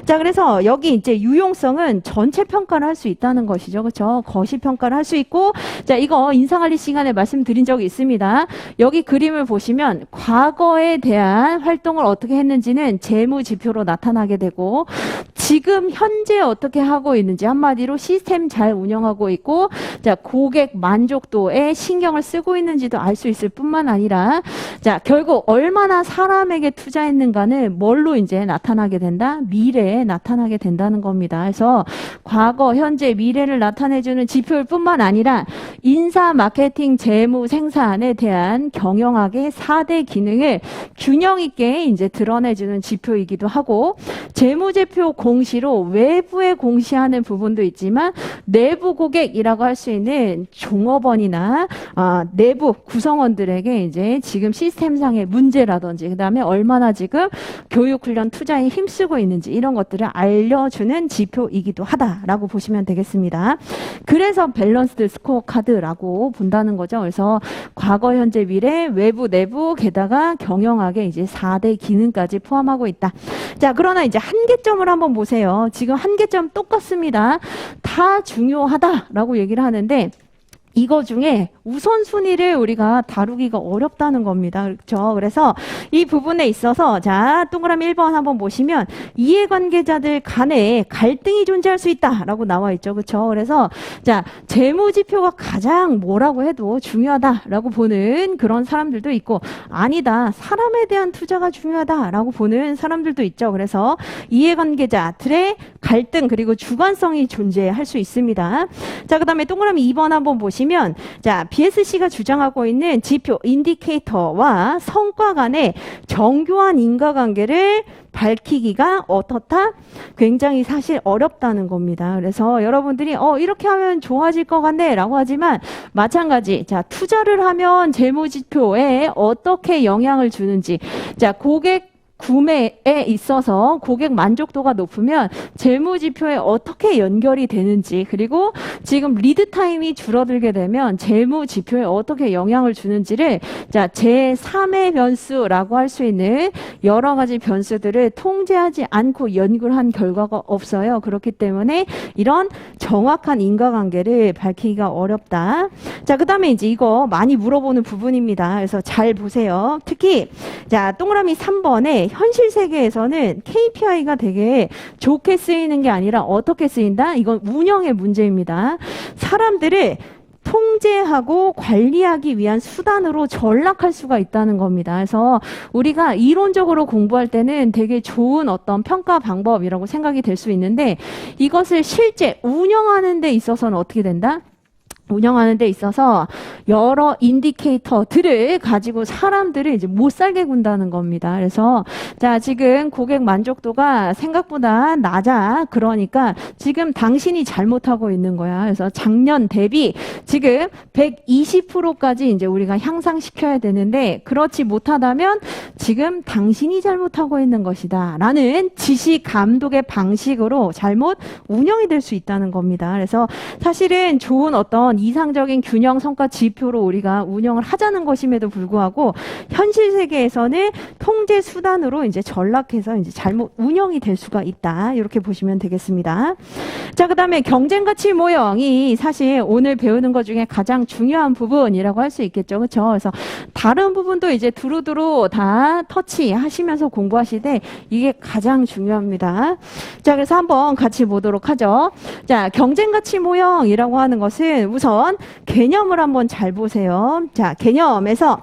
자, 그래서 여기 이제 유용성은 전체 평가를 할 수 있다는 것이죠. 그렇죠? 거시 평가를 할 수 있고 자, 이거 인사관리 시간에 말씀드린 적이 있습니다. 여기 그림을 보시면 과거에 대한 활동을 어떻게 했는지는 재무지표로 나타나게 되고 지금 현재 어떻게 하고 있는지 한마디로 시스템 잘 운영하고 있고 자 고객 만족도에 신경을 쓰고 있는지도 알 수 있을 뿐만 아니라 자 결국 얼마나 사람에게 투자했는가는 뭘로 이제 나타나게 된다? 미래에 나타나게 된다는 겁니다. 그래서 과거, 현재, 미래를 나타내주는 지표일 뿐만 아니라 인사, 마케팅, 재무, 생산에 대한 경영학의 4대 기능을 균형 있게 이제 드러내주는 지표이기도 하고 재무제표 공시로 외부에 공시하는 부분도 있지만 내부 고객이라고 할 수 있는 종업원이나 내부 구성원들에게 이제 지금 시스템상의 문제라든지 그다음에 얼마나 지금 교육 훈련 투자에 힘쓰고 있는지 이런 것들을 알려주는 지표이기도 하다라고 보시면 되겠습니다. 그래서 밸런스드 스코어 카드라고 본다는 거죠. 그래서 과거, 현재, 미래, 외부, 내부 게다가 경영학의 이제 4대 기능까지 포함하고 있다. 자, 그러나 이제 한계점을 한번 보세요. 지금 한계점 똑같습니다. 다 중요하다라고 얘기를 하는데 이거 중에 우선순위를 우리가 다루기가 어렵다는 겁니다. 그렇죠? 그래서 이 부분에 있어서 자 동그라미 1번 한번 보시면 이해관계자들 간에 갈등이 존재할 수 있다라고 나와 있죠. 그렇죠? 그래서 자 재무지표가 가장 뭐라고 해도 중요하다라고 보는 그런 사람들도 있고 아니다. 사람에 대한 투자가 중요하다라고 보는 사람들도 있죠. 그래서 이해관계자들의 갈등 그리고 주관성이 존재할 수 있습니다. 자 그다음에 동그라미 2번 한번 보시면 자 BSC가 주장하고 있는 지표 인디케이터와 성과 간의 정교한 인과관계를 밝히기가 어떻다? 굉장히 사실 어렵다는 겁니다. 그래서 여러분들이 이렇게 하면 좋아질 것 같네 라고 하지만 마찬가지 자 투자를 하면 재무지표에 어떻게 영향을 주는지 자 고객 구매에 있어서 고객 만족도가 높으면 재무지표에 어떻게 연결이 되는지 그리고 지금 리드 타임이 줄어들게 되면 재무지표에 어떻게 영향을 주는지를 자 제3의 변수라고 할 수 있는 여러 가지 변수들을 통제하지 않고 연구를 한 결과가 없어요. 그렇기 때문에 이런 정확한 인과관계를 밝히기가 어렵다. 자 그다음에 이제 이거 많이 물어보는 부분입니다. 그래서 잘 보세요. 특히 자 동그라미 3번에 현실 세계에서는 KPI가 되게 좋게 쓰이는 게 아니라 어떻게 쓰인다? 이건 운영의 문제입니다. 사람들을 통제하고 관리하기 위한 수단으로 전락할 수가 있다는 겁니다. 그래서 우리가 이론적으로 공부할 때는 되게 좋은 어떤 평가 방법이라고 생각이 될 수 있는데 이것을 실제 운영하는 데 있어서는 어떻게 된다? 운영하는 데 있어서 여러 인디케이터들을 가지고 사람들을 이제 못 살게 군다는 겁니다. 그래서 자 지금 고객 만족도가 생각보다 낮아. 그러니까 지금 당신이 잘못하고 있는 거야. 그래서 작년 대비 지금 120%까지 이제 우리가 향상시켜야 되는데 그렇지 못하다면 지금 당신이 잘못하고 있는 것이다. 라는 지시 감독의 방식으로 잘못 운영이 될 수 있다는 겁니다. 그래서 사실은 좋은 어떤 이상적인 균형 성과 지표로 우리가 운영을 하자는 것임에도 불구하고 현실 세계에서는 통제 수단으로 이제 전락해서 이제 잘못 운영이 될 수가 있다. 이렇게 보시면 되겠습니다. 자, 그다음에 경쟁 가치 모형이 사실 오늘 배우는 것 중에 가장 중요한 부분이라고 할 수 있겠죠. 그렇죠? 그래서 다른 부분도 이제 두루두루 다 터치하시면서 공부하시되 이게 가장 중요합니다. 자, 그래서 한번 같이 보도록 하죠. 자, 경쟁 가치 모형이라고 하는 것은 우선 개념을 한번 잘 보세요. 자, 개념에서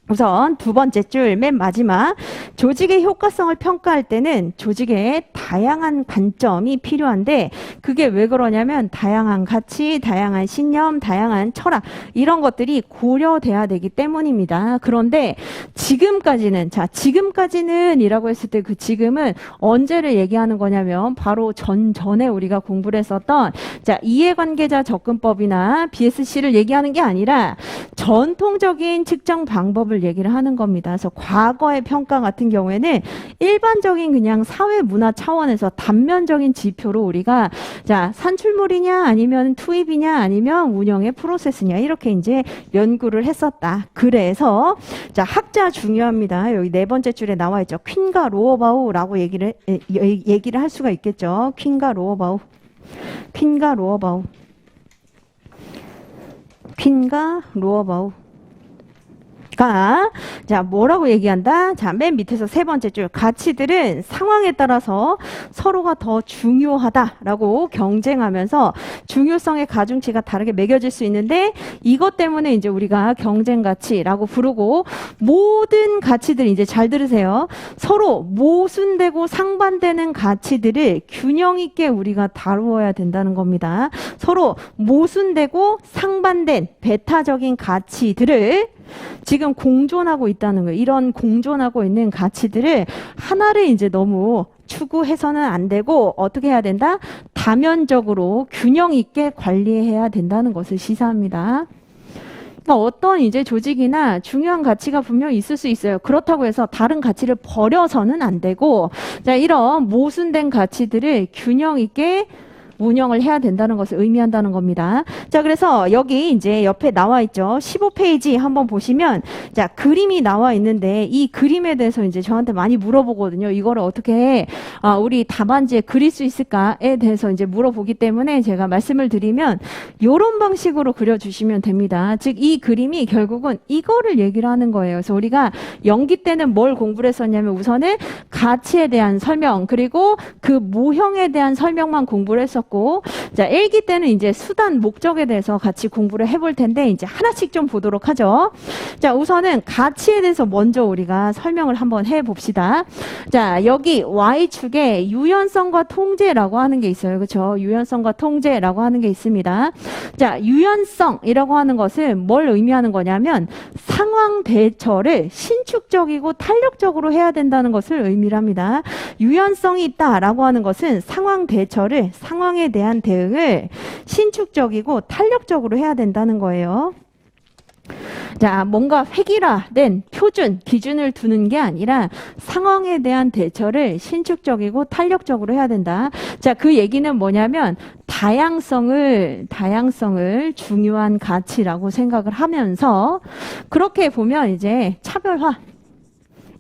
우선 두 번째 줄 맨 마지막 조직의 효과성을 평가할 때는 조직의 다양한 관점이 필요한데 그게 왜 그러냐면 다양한 가치, 다양한 신념, 다양한 철학 이런 것들이 고려돼야 되기 때문입니다. 그런데 지금까지는 자 지금까지는 이라고 했을 때 그 지금은 언제를 얘기하는 거냐면 바로 전에 우리가 공부를 했었던 자 이해관계자 접근법이나 BSC를 얘기하는 게 아니라 전통적인 측정 방법을 얘기를 하는 겁니다. 그래서 과거의 평가 같은 경우에는 일반적인 그냥 사회 문화 차원에서 단면적인 지표로 우리가 자 산출물이냐 아니면 투입이냐 아니면 운영의 프로세스냐 이렇게 이제 연구를 했었다. 그래서 자 학자 중요합니다. 여기 네 번째 줄에 나와 있죠. 퀸과 로어바우라고 얘기를 할 수가 있겠죠. 퀸과 로어바우. 퀸과 로어바우. 자, 뭐라고 얘기한다? 자, 맨 밑에서 세 번째 줄. 가치들은 상황에 따라서 서로가 더 중요하다라고 경쟁하면서 중요성의 가중치가 다르게 매겨질 수 있는데 이것 때문에 이제 우리가 경쟁 가치라고 부르고 모든 가치들 이제 잘 들으세요. 서로 모순되고 상반되는 가치들을 균형 있게 우리가 다루어야 된다는 겁니다. 서로 모순되고 상반된 배타적인 가치들을 지금 공존하고 있다는 거예요. 이런 공존하고 있는 가치들을 하나를 이제 너무 추구해서는 안 되고 어떻게 해야 된다? 다면적으로 균형 있게 관리해야 된다는 것을 시사합니다. 그러니까 어떤 이제 조직이나 중요한 가치가 분명히 있을 수 있어요. 그렇다고 해서 다른 가치를 버려서는 안 되고, 자, 이런 모순된 가치들을 균형 있게 운영을 해야 된다는 것을 의미한다는 겁니다. 자, 그래서 여기 이제 옆에 나와 있죠. 15페이지 한번 보시면, 자, 그림이 나와 있는데 이 그림에 대해서 이제 저한테 많이 물어보거든요. 이거를 어떻게 우리 답안지에 그릴 수 있을까에 대해서 이제 물어보기 때문에 제가 말씀을 드리면 이런 방식으로 그려주시면 됩니다. 즉, 이 그림이 결국은 이거를 얘기를 하는 거예요. 그래서 우리가 연기 때는 뭘 공부를 했었냐면 우선은 가치에 대한 설명, 그리고 그 모형에 대한 설명만 공부를 했었고, 자, 일기 때는 이제 수단, 목적에 대해서 같이 공부를 해볼 텐데 이제 하나씩 좀 보도록 하죠. 자, 우선은 가치에 대해서 먼저 우리가 설명을 한번 해봅시다. 자, 여기 Y축에 유연성과 통제라고 하는 게 있어요. 그렇죠? 유연성과 통제라고 하는 게 있습니다. 자, 유연성이라고 하는 것은 뭘 의미하는 거냐면 상황 대처를 신축적이고 탄력적으로 해야 된다는 것을 의미를 합니다. 유연성이 있다라고 하는 것은 상황 대처를, 상황에 대한 대응을 신축적이고 탄력적으로 해야 된다는 거예요. 자, 뭔가 획일화된 표준, 기준을 두는 게 아니라 상황에 대한 대처를 신축적이고 탄력적으로 해야 된다. 자, 그 얘기는 뭐냐면 다양성을 중요한 가치라고 생각을 하면서 그렇게 보면 이제 차별화,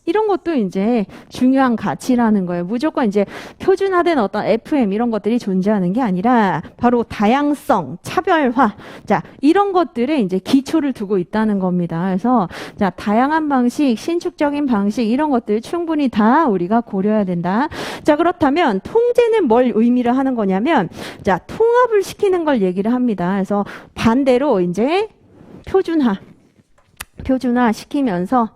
이런 것도 이제 중요한 가치라는 거예요. 무조건 이제 표준화된 어떤 FM 이런 것들이 존재하는 게 아니라 바로 다양성, 차별화, 자, 이런 것들에 이제 기초를 두고 있다는 겁니다. 그래서 자, 다양한 방식, 신축적인 방식 이런 것들 충분히 다 우리가 고려해야 된다. 자, 그렇다면 통제는 뭘 의미를 하는 거냐면 자, 통합을 시키는 걸 얘기를 합니다. 그래서 반대로 이제 표준화 시키면서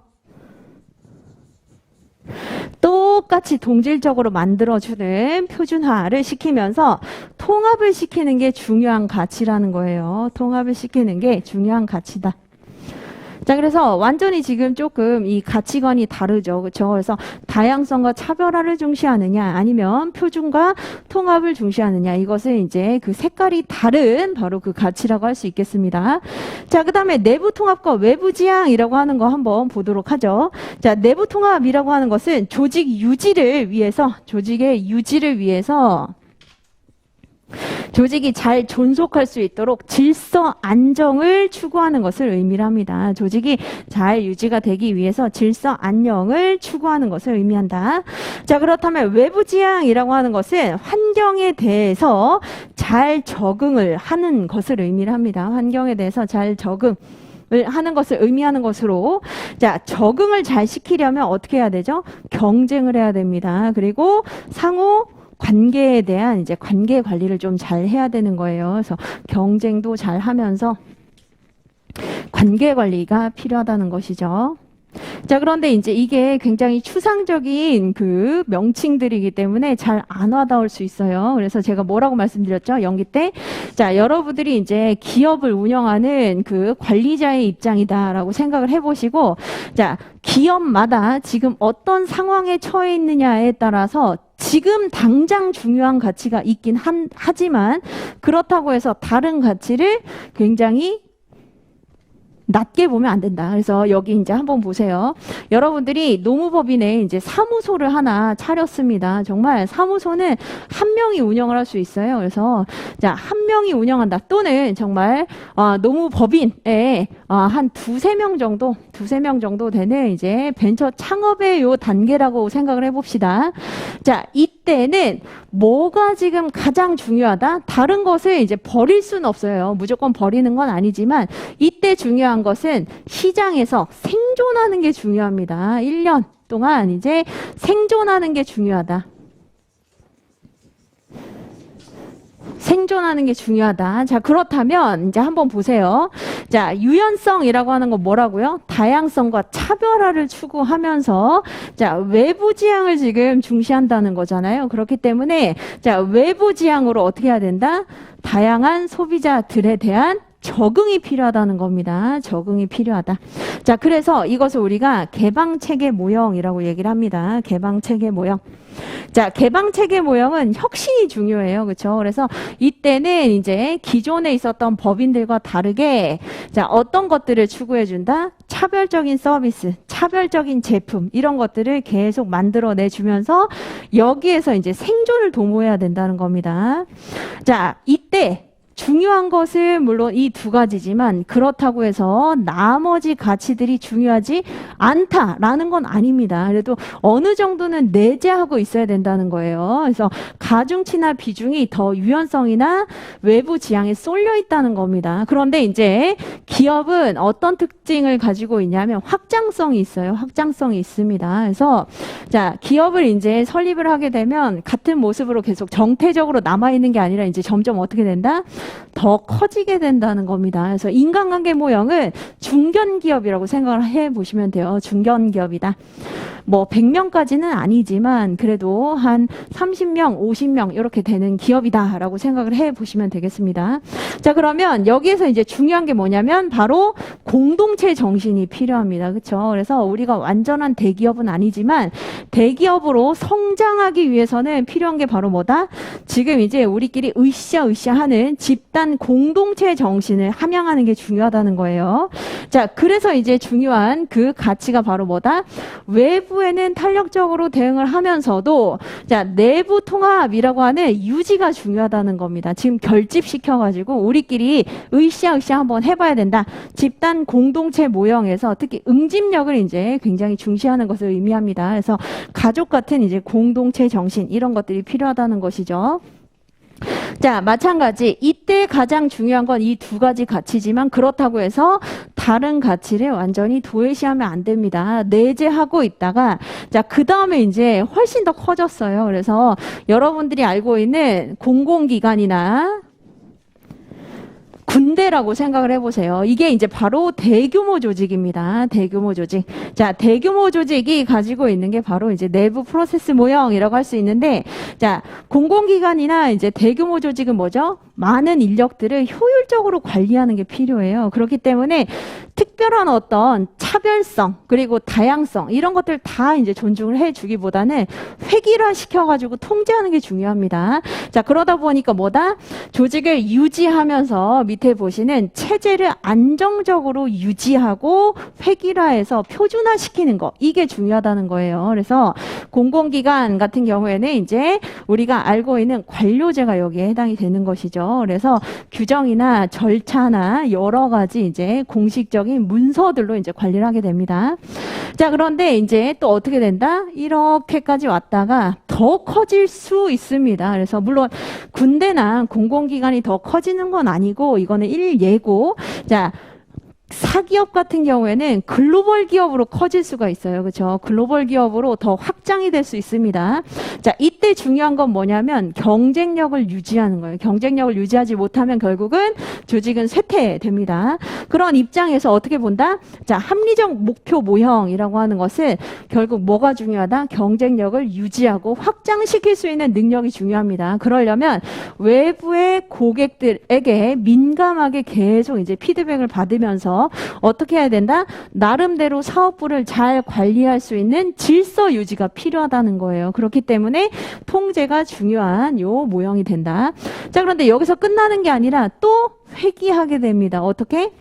똑같이 동질적으로 만들어주는 표준화를 시키면서 통합을 시키는 게 중요한 가치라는 거예요. 통합을 시키는 게 중요한 가치다. 자, 그래서 완전히 지금 조금 이 가치관이 다르죠. 그렇죠? 그래서 다양성과 차별화를 중시하느냐 아니면 표준과 통합을 중시하느냐, 이것은 이제 그 색깔이 다른 바로 그 가치라고 할 수 있겠습니다. 자, 그다음에 내부 통합과 외부 지향이라고 하는 거 한번 보도록 하죠. 자, 내부 통합이라고 하는 것은 조직의 유지를 위해서 조직이 잘 존속할 수 있도록 질서 안정을 추구하는 것을 의미를 합니다. 조직이 잘 유지가 되기 위해서 질서 안녕을 추구하는 것을 의미한다. 자, 그렇다면 외부 지향이라고 하는 것은 환경에 대해서 잘 적응을 하는 것을 의미를 합니다. 환경에 대해서 잘 적응을 하는 것을 의미하는 것으로, 자, 적응을 잘 시키려면 어떻게 해야 되죠? 경쟁을 해야 됩니다. 그리고 상호 관계에 대한 이제 관계 관리를 좀 잘 해야 되는 거예요. 그래서 경쟁도 잘 하면서 관계 관리가 필요하다는 것이죠. 자, 그런데 이제 이게 굉장히 추상적인 그 명칭들이기 때문에 잘 안 와닿을 수 있어요. 그래서 제가 뭐라고 말씀드렸죠? 연기 때. 자, 여러분들이 이제 기업을 운영하는 그 관리자의 입장이다라고 생각을 해보시고, 자, 기업마다 지금 어떤 상황에 처해 있느냐에 따라서 지금 당장 중요한 가치가 있긴 하지만 그렇다고 해서 다른 가치를 굉장히 낮게 보면 안 된다. 그래서 여기 이제 한번 보세요. 여러분들이 노무법인에 이제 사무소를 하나 차렸습니다. 정말 사무소는 한 명이 운영을 할 수 있어요. 그래서 자, 한 명이 운영한다. 또는 정말 노무법인에 한 두세 명 정도 두세 명 정도 되는 이제 벤처 창업의 요 단계라고 생각을 해봅시다. 자, 이때는 뭐가 지금 가장 중요하다? 다른 것을 이제 버릴 수는 없어요. 무조건 버리는 건 아니지만 이때 중요한 것은 시장에서 생존하는 게 중요합니다. 1년 동안 이제 생존하는 게 중요하다. 생존하는 게 중요하다. 자, 그렇다면 이제 한번 보세요. 자, 유연성이라고 하는 건 뭐라고요? 다양성과 차별화를 추구하면서 자, 외부 지향을 지금 중시한다는 거잖아요. 그렇기 때문에 자, 외부 지향으로 어떻게 해야 된다? 다양한 소비자들에 대한 적응이 필요하다는 겁니다. 적응이 필요하다. 자, 그래서 이것을 우리가 개방체계 모형이라고 얘기를 합니다. 개방체계 모형. 자, 개방체계 모형은 혁신이 중요해요. 그렇죠? 그래서 이때는 이제 기존에 있었던 법인들과 다르게 자, 어떤 것들을 추구해 준다? 차별적인 서비스, 차별적인 제품 이런 것들을 계속 만들어내 주면서 여기에서 이제 생존을 도모해야 된다는 겁니다. 자, 이때 중요한 것은 물론 이 두 가지지만 그렇다고 해서 나머지 가치들이 중요하지 않다라는 건 아닙니다. 그래도 어느 정도는 내재하고 있어야 된다는 거예요. 그래서 가중치나 비중이 더 유연성이나 외부 지향에 쏠려 있다는 겁니다. 그런데 이제 기업은 어떤 특징을 가지고 있냐면 확장성이 있어요. 확장성이 있습니다. 그래서 자, 기업을 이제 설립을 하게 되면 같은 모습으로 계속 정태적으로 남아있는 게 아니라 이제 점점 어떻게 된다? 더 커지게 된다는 겁니다. 그래서 인간관계 모형은 중견기업이라고 생각을 해보시면 돼요. 중견기업이다. 뭐 100명까지는 아니지만 그래도 한 30명, 50명 이렇게 되는 기업이다라고 생각을 해보시면 되겠습니다. 자, 그러면 여기에서 이제 중요한 게 뭐냐면 바로 공동체 정신이 필요합니다. 그렇죠? 그래서 우리가 완전한 대기업은 아니지만 대기업으로 성장하기 위해서는 필요한 게 바로 뭐다? 지금 이제 우리끼리 으쌰으쌰 하는 집단 공동체 정신을 함양하는 게 중요하다는 거예요. 자, 그래서 이제 중요한 그 가치가 바로 뭐다? 외부에는 탄력적으로 대응을 하면서도 자, 내부 통합이라고 하는 유지가 중요하다는 겁니다. 지금 결집시켜가지고 우리끼리 으쌰으쌰 한번 해봐야 된다. 집단 공동체 모형에서 특히 응집력을 이제 굉장히 중시하는 것을 의미합니다. 그래서 가족 같은 이제 공동체 정신 이런 것들이 필요하다는 것이죠. 자, 마찬가지 이때 가장 중요한 건 이 두 가지 가치지만 그렇다고 해서 다른 가치를 완전히 도외시하면 안 됩니다. 내재하고 있다가 자, 그 다음에 이제 훨씬 더 커졌어요. 그래서 여러분들이 알고 있는 공공기관이나 군대라고 생각을 해보세요. 이게 이제 바로 대규모 조직입니다. 대규모 조직. 자, 대규모 조직이 가지고 있는 게 바로 이제 내부 프로세스 모형이라고 할 수 있는데, 자, 공공기관이나 이제 대규모 조직은 뭐죠? 많은 인력들을 효율적으로 관리하는 게 필요해요. 그렇기 때문에 특별한 어떤 차별성 그리고 다양성 이런 것들 다 이제 존중을 해주기보다는 획일화 시켜가지고 통제하는 게 중요합니다. 자, 그러다 보니까 뭐다? 조직을 유지하면서 밑에 보시는 체제를 안정적으로 유지하고 획일화해서 표준화시키는 거 이게 중요하다는 거예요. 그래서 공공기관 같은 경우에는 이제 우리가 알고 있는 관료제가 여기에 해당이 되는 것이죠. 그래서 규정이나 절차나 여러 가지 이제 공식적인 문서들로 이제 관리를 하게 됩니다. 자, 그런데 이제 또 어떻게 된다? 이렇게까지 왔다가 더 커질 수 있습니다. 그래서 물론 군대나 공공기관이 더 커지는 건 아니고 이거는 일예고, 자, 사기업 같은 경우에는 글로벌 기업으로 커질 수가 있어요. 그렇죠? 글로벌 기업으로 더 확장이 될 수 있습니다. 자, 이때 중요한 건 뭐냐면 경쟁력을 유지하는 거예요. 경쟁력을 유지하지 못하면 결국은 조직은 쇠퇴됩니다. 그런 입장에서 어떻게 본다? 자, 합리적 목표 모형이라고 하는 것은 결국 뭐가 중요하다? 경쟁력을 유지하고 확장시킬 수 있는 능력이 중요합니다. 그러려면 외부의 고객들에게 민감하게 계속 이제 피드백을 받으면서 어떻게 해야 된다? 나름대로 사업부를 잘 관리할 수 있는 질서 유지가 필요하다는 거예요. 그렇기 때문에 통제가 중요한 요 모형이 된다. 자, 그런데 여기서 끝나는 게 아니라 또 회귀하게 됩니다. 어떻게?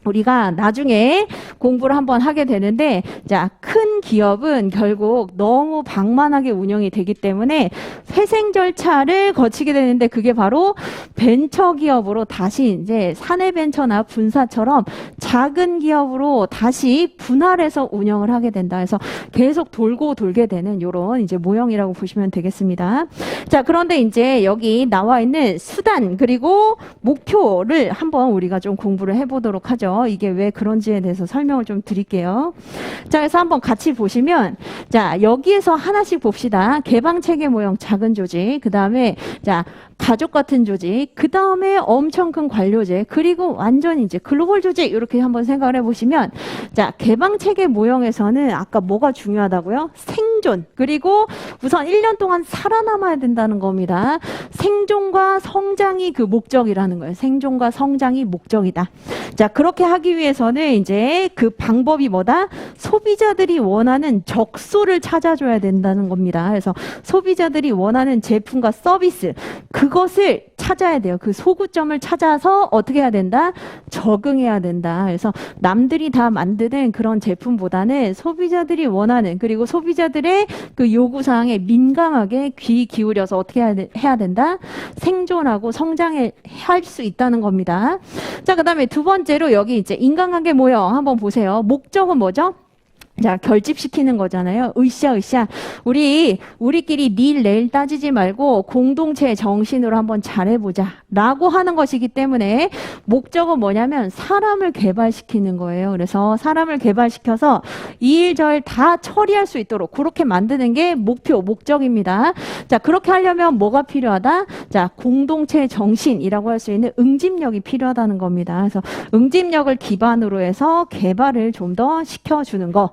우리가 나중에 공부를 한번 하게 되는데, 자, 큰 기업은 결국 너무 방만하게 운영이 되기 때문에 회생 절차를 거치게 되는데, 그게 바로 벤처 기업으로 다시 이제 사내벤처나 분사처럼 작은 기업으로 다시 분할해서 운영을 하게 된다. 그래서 계속 돌고 돌게 되는 이런 이제 모형이라고 보시면 되겠습니다. 자, 그런데 이제 여기 나와 있는 수단 그리고 목표를 한번 우리가 좀 공부를 해보도록 하죠. 이게 왜 그런지에 대해서 설명을 좀 드릴게요. 자, 그래서 한번 같이 보시면, 자, 여기에서 하나씩 봅시다. 개방체계 모형 작은 조직, 그 다음에 자, 가족 같은 조직, 그 다음에 엄청 큰 관료제, 그리고 완전 이제 글로벌 조직, 이렇게 한번 생각을 해보시면, 자, 개방체계 모형에서는 아까 뭐가 중요하다고요? 생존, 그리고 우선 1년 동안 살아남아야 된다는 겁니다. 생존과 성장이 그 목적이라는 거예요. 생존과 성장이 목적이다. 자, 그렇게 하기 위해서는 이제 그 방법이 뭐다? 소비자들이 원하는 적소를 찾아줘야 된다는 겁니다. 그래서 소비자들이 원하는 제품과 서비스, 그것을 찾아야 돼요. 그 소구점을 찾아서 어떻게 해야 된다? 적응해야 된다. 그래서 남들이 다 만드는 그런 제품보다는 소비자들이 원하는, 그리고 소비자들의 그 요구사항에 민감하게 귀 기울여서 어떻게 해야 된다? 생존하고 성장할 수 있다는 겁니다. 자, 그 다음에 두 번째로 여기 이제 인간관계 모형 한번 보세요. 목적은 뭐죠? 자, 결집시키는 거잖아요. 으쌰. 우리끼리 내일 따지지 말고 공동체 정신으로 한번 잘해보자. 라고 하는 것이기 때문에 목적은 뭐냐면 사람을 개발시키는 거예요. 그래서 사람을 개발시켜서 이 일 저 일 다 처리할 수 있도록 그렇게 만드는 게 목적입니다. 자, 그렇게 하려면 뭐가 필요하다? 자, 공동체 정신이라고 할 수 있는 응집력이 필요하다는 겁니다. 그래서 응집력을 기반으로 해서 개발을 좀 더 시켜주는 거.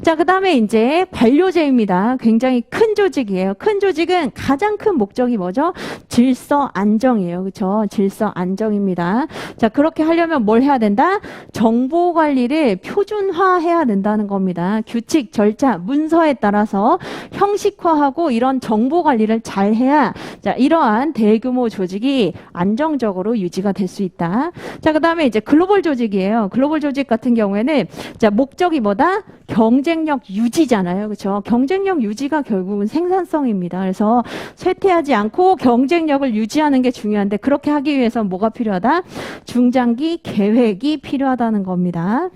자, 그 다음에 이제 관료제입니다. 굉장히 큰 조직이에요. 큰 조직은 가장 큰 목적이 뭐죠? 질서 안정이에요. 그렇죠? 질서 안정입니다. 자, 그렇게 하려면 뭘 해야 된다? 정보 관리를 표준화해야 된다는 겁니다. 규칙, 절차, 문서에 따라서 형식화하고 이런 정보 관리를 잘 해야, 자, 이러한 대규모 조직이 안정적으로 유지가 될 수 있다. 자, 그 다음에 이제 글로벌 조직이에요. 글로벌 조직 같은 경우에는 자, 목적이 뭐다? 경쟁력 유지잖아요. 그렇죠? 경쟁력 유지가 결국은 생산성입니다. 그래서 쇠퇴하지 않고 경쟁력을 유지하는 게 중요한데, 그렇게 하기 위해서 뭐가 필요하다? 중장기 계획이 필요하다는 겁니다.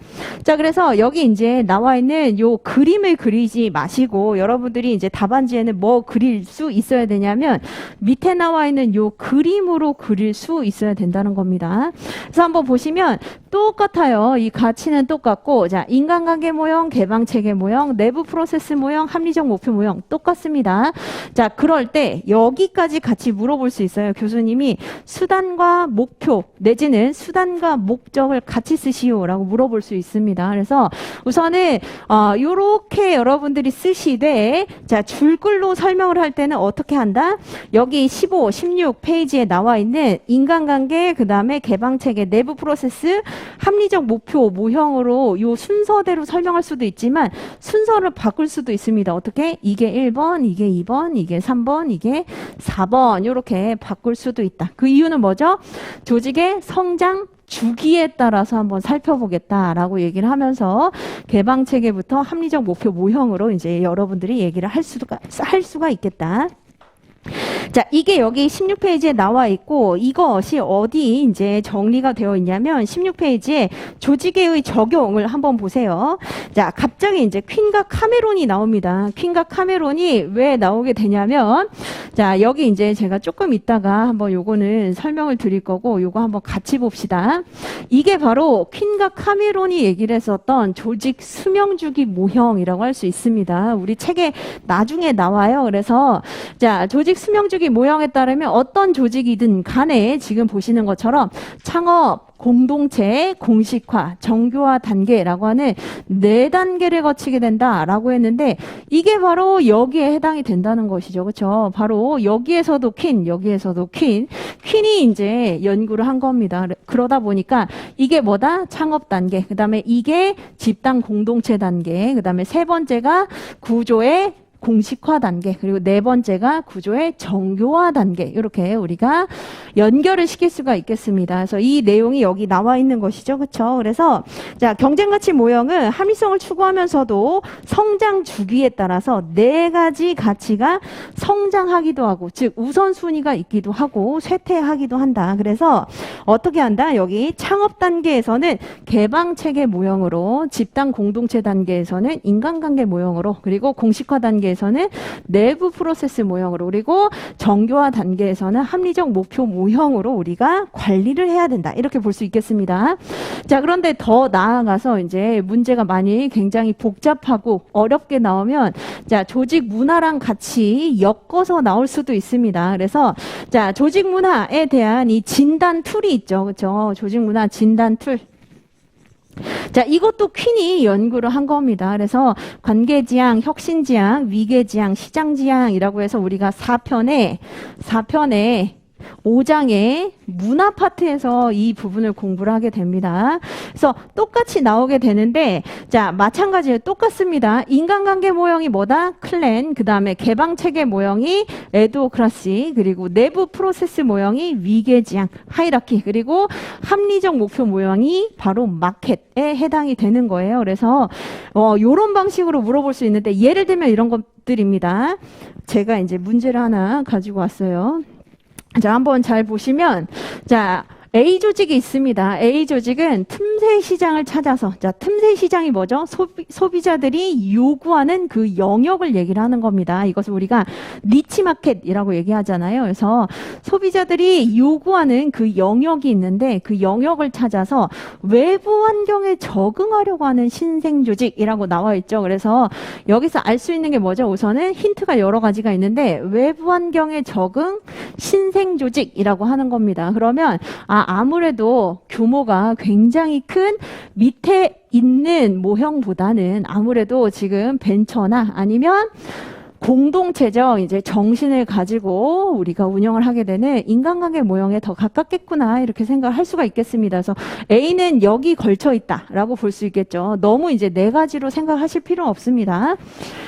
자, 그래서 여기 이제 나와 있는 요 그림을 그리지 마시고 여러분들이 이제 답안지에는 뭐 그릴 수 있어야 되냐면 밑에 나와 있는 요 그림으로 그릴 수 있어야 된다는 겁니다. 그래서 한번 보시면 똑같아요. 이 가치는 똑같고, 자, 인간관계 모형, 개방체계 모형, 내부 프로세스 모형, 합리적 목표 모형 똑같습니다. 자, 그럴 때 여기까지 같이 물어볼 수 있어요. 교수님이 수단과 목표 내지는 수단과 목적을 같이 쓰시오라고 물어볼 수 있습니다. 그래서 우선은 요렇게 여러분들이 쓰시되, 자, 줄글로 설명을 할 때는 어떻게 한다? 여기 15, 16 페이지에 나와 있는 인간관계, 그 다음에 개방체계, 내부 프로세스, 합리적 목표 모형으로 요 순서대로 설명할 수도 있지만 순서를 바꿀 수도 있습니다. 어떻게? 이게 1번, 이게 2번, 이게 3번, 이게 4번 이렇게 바꿀 수도 있다. 그 이유는 뭐죠? 조직의 성장 주기에 따라서 한번 살펴보겠다라고 얘기를 하면서 개방체계부터 합리적 목표 모형으로 이제 여러분들이 얘기를 할 수가 있겠다. 자, 이게 여기 16페이지에 나와 있고, 이것이 어디 이제 정리가 되어 있냐면 16페이지에 조직의 적용을 한번 보세요. 자, 갑자기 이제 퀸과 카메론이 나옵니다. 퀸과 카메론이 왜 나오게 되냐면, 자, 여기 이제 제가 조금 있다가 한번 요거는 설명을 드릴 거고, 요거 한번 같이 봅시다. 이게 바로 퀸과 카메론이 얘기를 했었던 조직 수명주기 모형이라고 할 수 있습니다. 우리 책에 나중에 나와요. 그래서 자, 조직 수명주기 모형에 따르면 어떤 조직이든 간에 지금 보시는 것처럼 창업, 공동체, 공식화, 정교화 단계라고 하는 4단계를 거치게 된다라고 했는데, 이게 바로 여기에 해당이 된다는 것이죠. 그렇죠? 바로 여기에서도 여기에서도 퀸이 이제 연구를 한 겁니다. 그러다 보니까 이게 뭐다? 창업 단계. 그다음에 이게 집단 공동체 단계. 그다음에 세 번째가 구조의 공식화 단계, 그리고 네 번째가 구조의 정교화 단계, 이렇게 우리가 연결을 시킬 수가 있겠습니다. 그래서 이 내용이 여기 나와 있는 것이죠. 그렇죠? 그래서 자, 경쟁가치 모형은 합리성을 추구하면서도 성장 주기에 따라서 네 가지 가치가 성장하기도 하고, 즉 우선순위가 있기도 하고 쇠퇴하기도 한다. 그래서 어떻게 한다? 여기 창업 단계에서는 개방체계 모형으로, 집단 공동체 단계에서는 인간관계 모형으로, 그리고 공식화 단계에서는 내부 프로세스 모형으로, 그리고 정교화 단계에서는 합리적 목표 모형으로 우리가 관리를 해야 된다. 이렇게 볼 수 있겠습니다. 자, 그런데 더 나아가서 이제 문제가 많이 굉장히 복잡하고 어렵게 나오면, 자, 조직 문화랑 같이 엮어서 나올 수도 있습니다. 그래서 자, 조직 문화에 대한 이 진단 툴이 있죠. 그렇죠? 조직 문화 진단 툴. 자, 이것도 퀸이 연구를 한 겁니다. 그래서 관계지향, 혁신지향, 위계지향, 시장지향이라고 해서 우리가 4편에 5장의 문화 파트에서 이 부분을 공부를 하게 됩니다. 그래서 똑같이 나오게 되는데, 자, 마찬가지로 똑같습니다. 인간관계 모형이 뭐다? 클랜, 그 다음에 개방체계 모형이 에도크라시, 그리고 내부 프로세스 모형이 위계지향, 하이라키, 그리고 합리적 목표 모형이 바로 마켓에 해당이 되는 거예요. 그래서 요런 방식으로 물어볼 수 있는데, 예를 들면 이런 것들입니다. 제가 이제 문제를 하나 가지고 왔어요. 자, 한번 잘 보시면, 자, A 조직이 있습니다. A 조직은 틈새 시장을 찾아서, 자, 틈새 시장이 뭐죠? 소비자들이 요구하는 그 영역을 얘기를 하는 겁니다. 이것을 우리가 니치 마켓이라고 얘기하잖아요. 그래서 소비자들이 요구하는 그 영역이 있는데, 그 영역을 찾아서 외부 환경에 적응하려고 하는 신생 조직이라고 나와 있죠. 그래서 여기서 알 수 있는 게 뭐죠? 우선은 힌트가 여러 가지가 있는데, 외부 환경에 적응 신생 조직이라고 하는 겁니다. 그러면 아무래도 규모가 굉장히 큰 밑에 있는 모형보다는 아무래도 지금 벤처나 아니면 공동체적 이제 정신을 가지고 우리가 운영을 하게 되는 인간관계 모형에 더 가깝겠구나, 이렇게 생각을 할 수가 있겠습니다. 그래서 A는 여기 걸쳐 있다라고 볼 수 있겠죠. 너무 이제 네 가지로 생각하실 필요는 없습니다.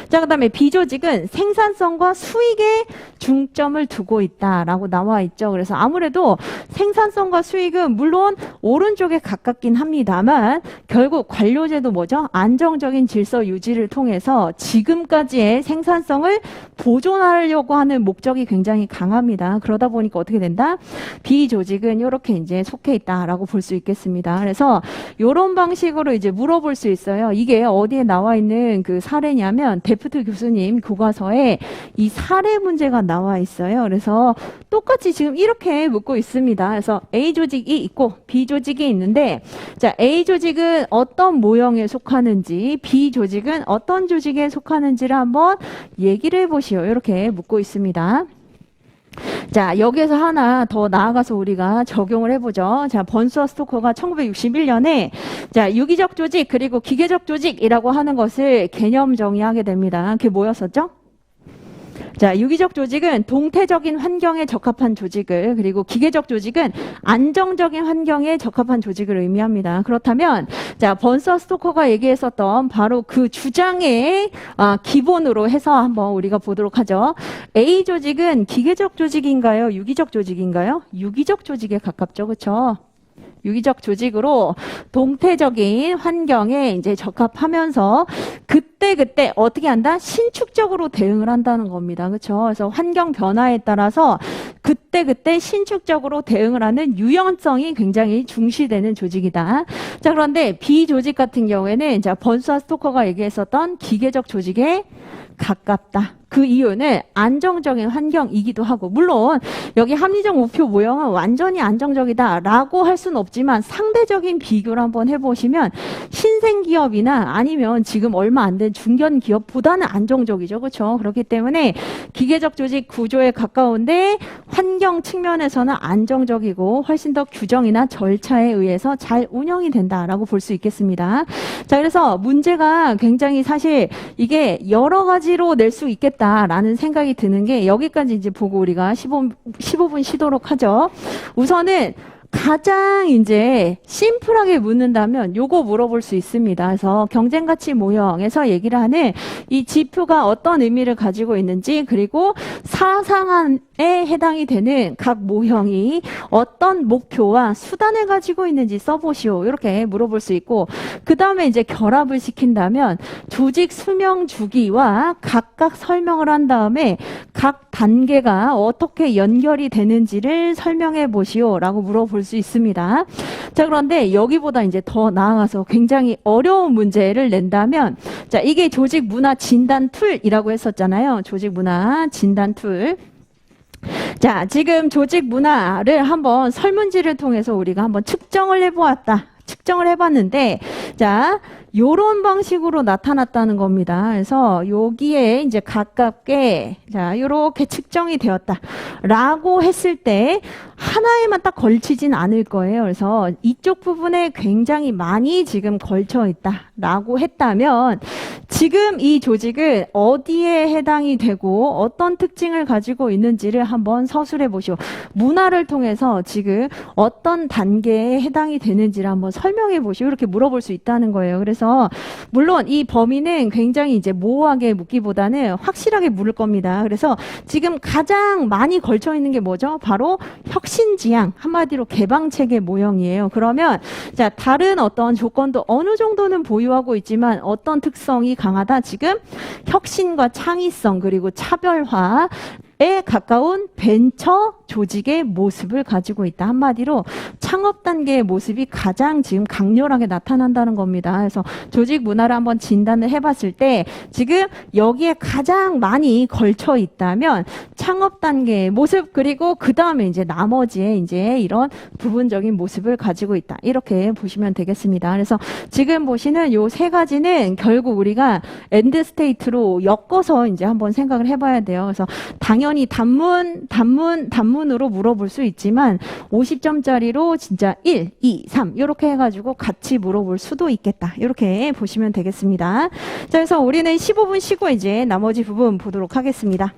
자, 그다음에 B 조직은 생산성과 수익에 중점을 두고 있다라고 나와 있죠. 그래서 아무래도 생산성과 수익은 물론 오른쪽에 가깝긴 합니다만, 결국 관료제도 뭐죠? 안정적인 질서 유지를 통해서 지금까지의 생산성을 보존하려고 하는 목적이 굉장히 강합니다. 그러다 보니까 어떻게 된다? B 조직은 이렇게 이제 속해 있다라고 볼 수 있겠습니다. 그래서 이런 방식으로 이제 물어볼 수 있어요. 이게 어디에 나와 있는 그 사례냐면, 데프트 교수님 교과서에 이 사례 문제가 나와 있어요. 그래서 똑같이 지금 이렇게 묻고 있습니다. 그래서 A 조직이 있고 B 조직이 있는데, 자, A 조직은 어떤 모형에 속하는지, B 조직은 어떤 조직에 속하는지를 한번 얘기를 해보시오. 이렇게 묻고 있습니다. 자, 여기에서 하나 더 나아가서 우리가 적용을 해보죠. 자, 번스와 스토커가 1961년에 자, 유기적 조직 그리고 기계적 조직이라고 하는 것을 개념 정의하게 됩니다. 그게 뭐였었죠? 자, 유기적 조직은 동태적인 환경에 적합한 조직을, 그리고 기계적 조직은 안정적인 환경에 적합한 조직을 의미합니다. 그렇다면, 자, 번스와 스토커가 얘기했었던 바로 그 주장의 기본으로 해서 한번 우리가 보도록 하죠. A 조직은 기계적 조직인가요? 유기적 조직인가요? 유기적 조직에 가깝죠. 그렇죠? 유기적 조직으로 동태적인 환경에 이제 적합하면서 그때 어떻게 한다? 신축적으로 대응을 한다는 겁니다. 그렇죠? 그래서 환경 변화에 따라서 그때 신축적으로 대응을 하는 유연성이 굉장히 중시되는 조직이다. 자, 그런데 B 조직 같은 경우에는 자, 번스와 스토커가 얘기했었던 기계적 조직에 가깝다. 그 이유는 안정적인 환경이기도 하고, 물론 여기 합리적 목표 모형은 완전히 안정적이다라고 할 수는 없지만 상대적인 비교를 한번 해보시면 신생기업이나 아니면 지금 얼마 안 된 중견기업보다는 안정적이죠. 그렇죠? 그렇기 때문에 기계적 조직 구조에 가까운데 환경 측면에서는 안정적이고 훨씬 더 규정이나 절차에 의해서 잘 운영이 된다라고 볼 수 있겠습니다. 자, 그래서 문제가 굉장히 사실 이게 여러 가지로 낼 수 있겠다라는 생각이 드는 게, 여기까지 이제 보고 우리가 15분 쉬도록 하죠. 우선은 가장 이제 심플하게 묻는다면 요거 물어볼 수 있습니다. 그래서 경쟁가치 모형에서 얘기를 하는 이 지표가 어떤 의미를 가지고 있는지, 그리고 사상안에 해당이 되는 각 모형이 어떤 목표와 수단을 가지고 있는지 써보시오. 이렇게 물어볼 수 있고, 그 다음에 이제 결합을 시킨다면 조직 수명 주기와 각각 설명을 한 다음에 각 단계가 어떻게 연결이 되는지를 설명해 보시오 라고 물어볼 수 있습니다. 자, 그런데 여기보다 이제 더 나아가서 굉장히 어려운 문제를 낸다면, 자, 이게 조직 문화 진단 툴이라고 했었잖아요. 조직 문화 진단 툴. 자, 지금 조직 문화를 한번 설문지를 통해서 우리가 한번 측정을 해보았다. 측정을 해봤는데, 자, 요런 방식으로 나타났다는 겁니다. 그래서 여기에 이제 가깝게, 자, 요렇게 측정이 되었다. 라고 했을 때, 하나에만 딱 걸치진 않을 거예요. 그래서 이쪽 부분에 굉장히 많이 지금 걸쳐 있다. 라고 했다면, 지금 이 조직은 어디에 해당이 되고 어떤 특징을 가지고 있는지를 한번 서술해 보시오. 문화를 통해서 지금 어떤 단계에 해당이 되는지를 한번 설명해 보시오. 이렇게 물어볼 수 있다는 거예요. 그래서 물론 이 범위는 굉장히 이제 모호하게 묻기보다는 확실하게 물을 겁니다. 그래서 지금 가장 많이 걸쳐 있는 게 뭐죠? 바로 혁신지향, 한마디로 개방체계 모형이에요. 그러면 자, 다른 어떤 조건도 어느 정도는 보유하고 있지만 어떤 특성이 강하다? 지금 혁신과 창의성, 그리고 차별화에 가까운 벤처 조직의 모습을 가지고 있다. 한마디로 창업 단계의 모습이 가장 지금 강렬하게 나타난다는 겁니다. 그래서 조직 문화를 한번 진단을 해봤을 때 지금 여기에 가장 많이 걸쳐 있다면 창업 단계의 모습, 그리고 그 다음에 이제 나머지에 이제 이런 부분적인 모습을 가지고 있다. 이렇게 보시면 되겠습니다. 그래서 지금 보시는 요 세 가지는 결국 우리가 엔드 스테이트로 엮어서 이제 한번 생각을 해봐야 돼요. 그래서 당연히 단문으로 물어볼 수 있지만 50점짜리로 진짜 1, 2, 3 이렇게 해가지고 같이 물어볼 수도 있겠다. 이렇게 보시면 되겠습니다. 자, 그래서 우리는 15분 쉬고 이제 나머지 부분 보도록 하겠습니다.